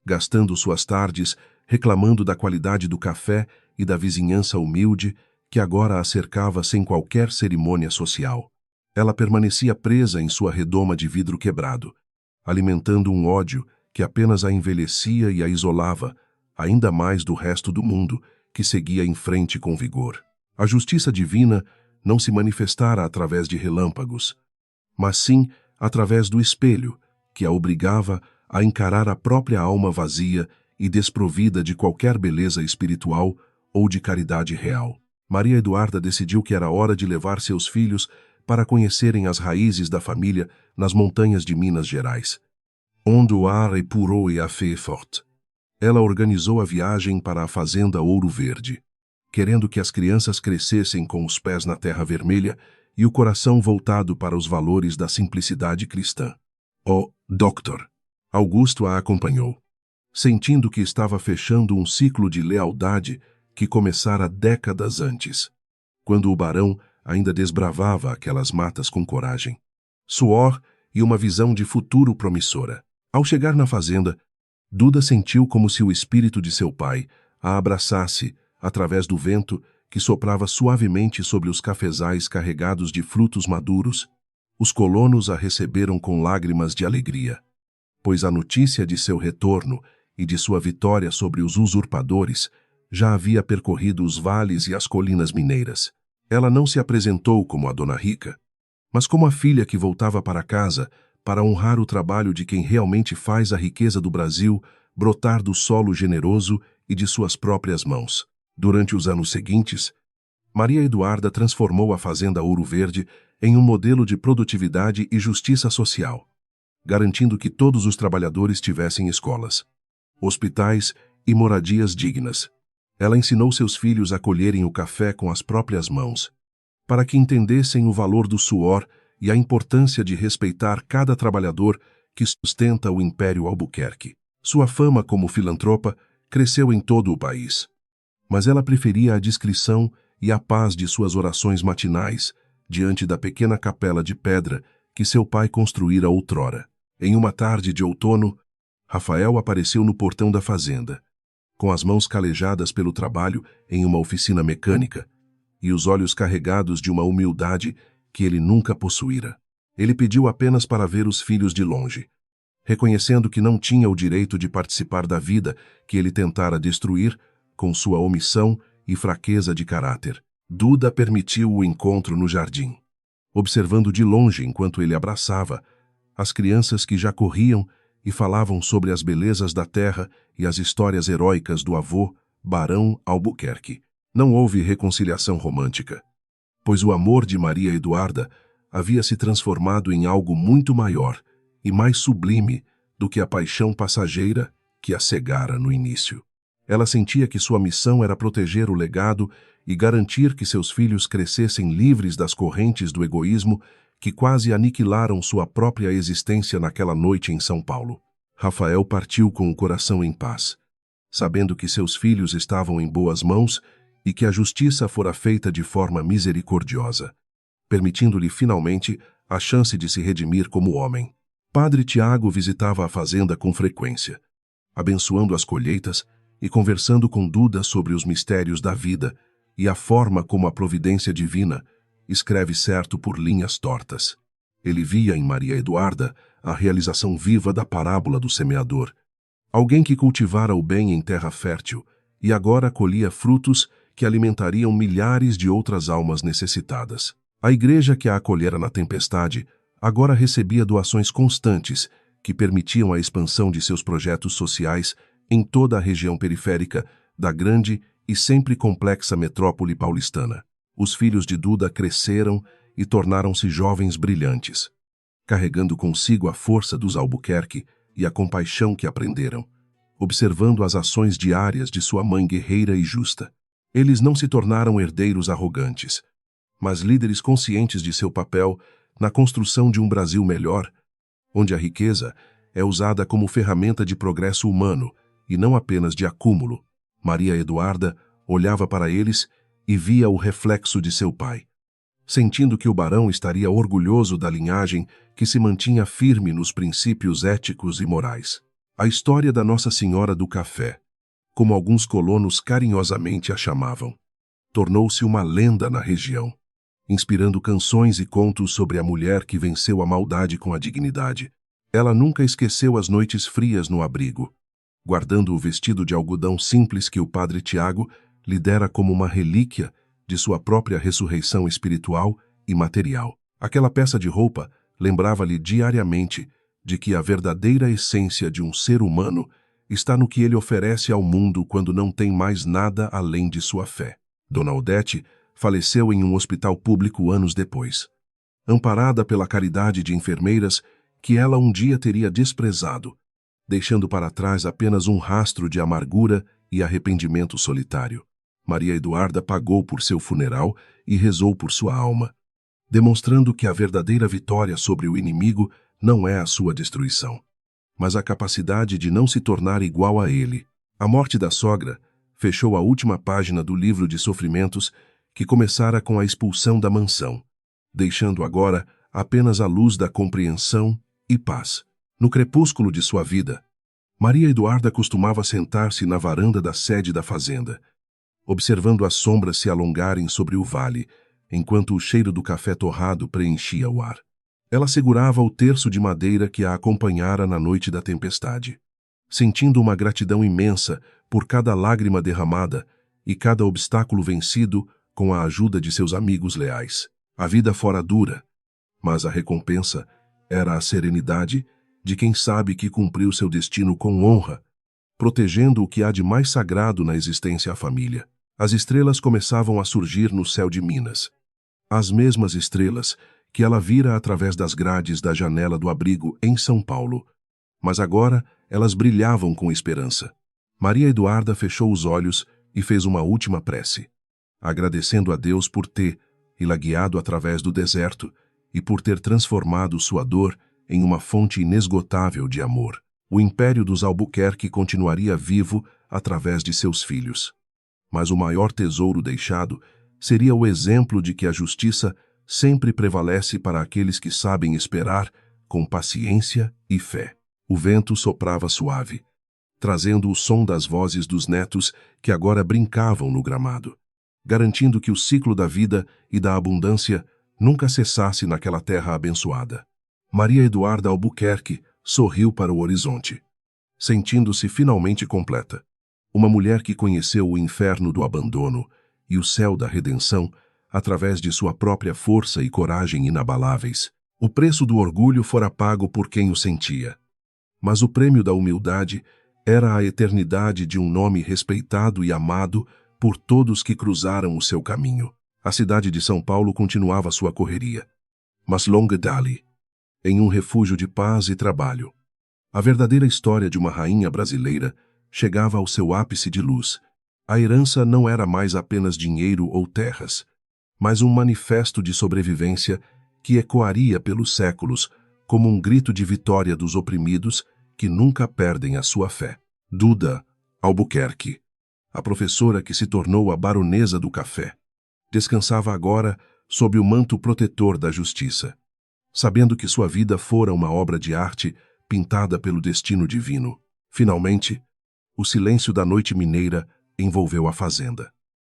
gastando suas tardes reclamando da qualidade do café e da vizinhança humilde que agora a cercava sem qualquer cerimônia social. Ela permanecia presa em sua redoma de vidro quebrado, alimentando um ódio que apenas a envelhecia e a isolava, ainda mais do resto do mundo, que seguia em frente com vigor. A justiça divina não se manifestara através de relâmpagos, mas sim através do espelho, que a obrigava a encarar a própria alma vazia e desprovida de qualquer beleza espiritual ou de caridade real. Maria Eduarda decidiu que era hora de levar seus filhos para conhecerem as raízes da família nas montanhas de Minas Gerais, onde o ar é puro e a fé é forte. Ela organizou a viagem para a fazenda Ouro Verde, querendo que as crianças crescessem com os pés na terra vermelha e o coração voltado para os valores da simplicidade cristã. O Dr. Augusto a acompanhou, sentindo que estava fechando um ciclo de lealdade que começara décadas antes, quando o barão ainda desbravava aquelas matas com coragem, suor e uma visão de futuro promissora. Ao chegar na fazenda, Duda sentiu como se o espírito de seu pai a abraçasse através do vento que soprava suavemente sobre os cafezais carregados de frutos maduros. Os colonos a receberam com lágrimas de alegria, pois a notícia de seu retorno e de sua vitória sobre os usurpadores já havia percorrido os vales e as colinas mineiras. Ela não se apresentou como a dona rica, mas como a filha que voltava para casa para honrar o trabalho de quem realmente faz a riqueza do Brasil brotar do solo generoso e de suas próprias mãos. Durante os anos seguintes, Maria Eduarda transformou a Fazenda Ouro Verde em um modelo de produtividade e justiça social, garantindo que todos os trabalhadores tivessem escolas, hospitais e moradias dignas. Ela ensinou seus filhos a colherem o café com as próprias mãos, para que entendessem o valor do suor e a importância de respeitar cada trabalhador que sustenta o Império Albuquerque. Sua fama como filantropa cresceu em todo o país, mas ela preferia a discrição e a paz de suas orações matinais diante da pequena capela de pedra que seu pai construíra outrora. Em uma tarde de outono, Rafael apareceu no portão da fazenda, com as mãos calejadas pelo trabalho em uma oficina mecânica e os olhos carregados de uma humildade que ele nunca possuíra. Ele pediu apenas para ver os filhos de longe, reconhecendo que não tinha o direito de participar da vida que ele tentara destruir com sua omissão e fraqueza de caráter. Duda permitiu o encontro no jardim, observando de longe enquanto ele abraçava as crianças que já corriam e falavam sobre as belezas da terra e as histórias heróicas do avô, Barão Albuquerque. Não houve reconciliação romântica, pois o amor de Maria Eduarda havia se transformado em algo muito maior e mais sublime do que a paixão passageira que a cegara no início. Ela sentia que sua missão era proteger o legado e garantir que seus filhos crescessem livres das correntes do egoísmo que quase aniquilaram sua própria existência naquela noite em São Paulo. Rafael partiu com o coração em paz, sabendo que seus filhos estavam em boas mãos e que a justiça fora feita de forma misericordiosa, permitindo-lhe finalmente a chance de se redimir como homem. Padre Tiago visitava a fazenda com frequência, abençoando as colheitas e conversando com Duda sobre os mistérios da vida e a forma como a providência divina escreve certo por linhas tortas. Ele via em Maria Eduarda a realização viva da parábola do semeador, alguém que cultivara o bem em terra fértil e agora colhia frutos que alimentariam milhares de outras almas necessitadas. A igreja que a acolhera na tempestade agora recebia doações constantes que permitiam a expansão de seus projetos sociais em toda a região periférica da grande e sempre complexa metrópole paulistana. Os filhos de Duda cresceram e tornaram-se jovens brilhantes, carregando consigo a força dos Albuquerque e a compaixão que aprenderam, observando as ações diárias de sua mãe guerreira e justa. Eles não se tornaram herdeiros arrogantes, mas líderes conscientes de seu papel na construção de um Brasil melhor, onde a riqueza é usada como ferramenta de progresso humano e não apenas de acúmulo. Maria Eduarda olhava para eles e via o reflexo de seu pai, sentindo que o barão estaria orgulhoso da linhagem que se mantinha firme nos princípios éticos e morais. A história da Nossa Senhora do Café, como alguns colonos carinhosamente a chamavam, tornou-se uma lenda na região, inspirando canções e contos sobre a mulher que venceu a maldade com a dignidade. Ela nunca esqueceu as noites frias no abrigo, guardando o vestido de algodão simples que o padre Tiago lhe dera como uma relíquia de sua própria ressurreição espiritual e material. Aquela peça de roupa lembrava-lhe diariamente de que a verdadeira essência de um ser humano está no que ele oferece ao mundo quando não tem mais nada além de sua fé. Dona Odete faleceu em um hospital público anos depois, amparada pela caridade de enfermeiras que ela um dia teria desprezado, deixando para trás apenas um rastro de amargura e arrependimento solitário. Maria Eduarda pagou por seu funeral e rezou por sua alma, demonstrando que a verdadeira vitória sobre o inimigo não é a sua destruição, mas a capacidade de não se tornar igual a ele. A morte da sogra fechou a última página do livro de sofrimentos que começara com a expulsão da mansão, deixando agora apenas a luz da compreensão e paz. No crepúsculo de sua vida, Maria Eduarda costumava sentar-se na varanda da sede da fazenda, observando as sombras se alongarem sobre o vale, enquanto o cheiro do café torrado preenchia o ar. Ela segurava o terço de madeira que a acompanhara na noite da tempestade, sentindo uma gratidão imensa por cada lágrima derramada e cada obstáculo vencido com a ajuda de seus amigos leais. A vida fora dura, mas a recompensa era a serenidade de quem sabe que cumpriu seu destino com honra, protegendo o que há de mais sagrado na existência à família. As estrelas começavam a surgir no céu de Minas. As mesmas estrelas que ela vira através das grades da janela do abrigo em São Paulo. Mas agora elas brilhavam com esperança. Maria Eduarda fechou os olhos e fez uma última prece, agradecendo a Deus por ter ela guiado através do deserto e por ter transformado sua dor em uma fonte inesgotável de amor. O império dos Albuquerque continuaria vivo através de seus filhos. Mas o maior tesouro deixado seria o exemplo de que a justiça sempre prevalece para aqueles que sabem esperar com paciência e fé. O vento soprava suave, trazendo o som das vozes dos netos que agora brincavam no gramado, garantindo que o ciclo da vida e da abundância nunca cessasse naquela terra abençoada. Maria Eduarda Albuquerque sorriu para o horizonte, sentindo-se finalmente completa. Uma mulher que conheceu o inferno do abandono e o céu da redenção através de sua própria força e coragem inabaláveis. O preço do orgulho fora pago por quem o sentia, mas o prêmio da humildade era a eternidade de um nome respeitado e amado por todos que cruzaram o seu caminho. A cidade de São Paulo continuava sua correria, mas longe dali, em um refúgio de paz e trabalho. A verdadeira história de uma rainha brasileira chegava ao seu ápice de luz. A herança não era mais apenas dinheiro ou terras, mas um manifesto de sobrevivência que ecoaria pelos séculos como um grito de vitória dos oprimidos que nunca perdem a sua fé. Duda Albuquerque, a professora que se tornou a baronesa do café, descansava agora sob o manto protetor da justiça, sabendo que sua vida fora uma obra de arte pintada pelo destino divino. Finalmente, o silêncio da noite mineira envolveu a fazenda,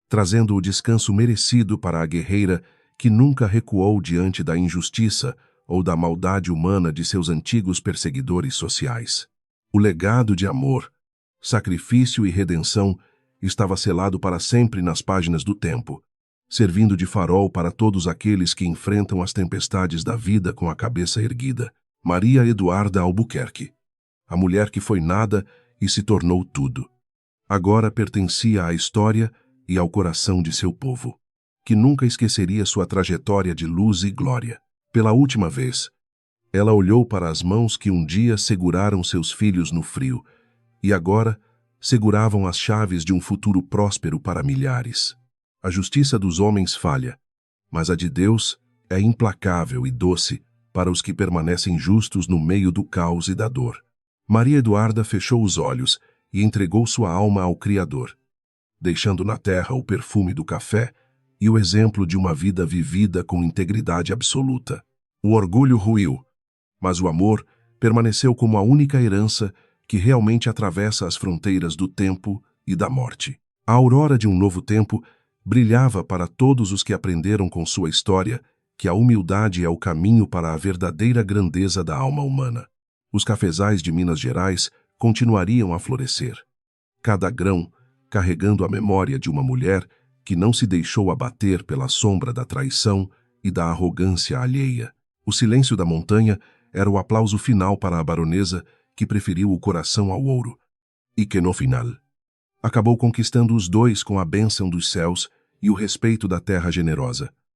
trazendo o descanso merecido para a guerreira que nunca recuou diante da injustiça ou da maldade humana de seus antigos perseguidores sociais. O legado de amor, sacrifício e redenção estava selado para sempre nas páginas do tempo, servindo de farol para todos aqueles que enfrentam as tempestades da vida com a cabeça erguida. Maria Eduarda Albuquerque, a mulher que foi nada e se tornou tudo, agora pertencia à história e ao coração de seu povo, que nunca esqueceria sua trajetória de luz e glória. Pela última vez, ela olhou para as mãos que um dia seguraram seus filhos no frio e agora seguravam as chaves de um futuro próspero para milhares. A justiça dos homens falha, mas a de Deus é implacável e doce para os que permanecem justos no meio do caos e da dor. Maria Eduarda fechou os olhos e entregou sua alma ao Criador, deixando na terra o perfume do café e o exemplo de uma vida vivida com integridade absoluta. O orgulho ruiu, mas o amor permaneceu como a única herança que realmente atravessa as fronteiras do tempo e da morte. A aurora de um novo tempo brilhava para todos os que aprenderam com sua história que a humildade é o caminho para a verdadeira grandeza da alma humana. Os cafezais de Minas Gerais continuariam a florescer, cada grão carregando a memória de uma mulher que não se deixou abater pela sombra da traição e da arrogância alheia. O silêncio da montanha era o aplauso final para a baronesa que preferiu o coração ao ouro, e que, no final, acabou conquistando os dois com a bênção dos céus e o respeito da terra generosa.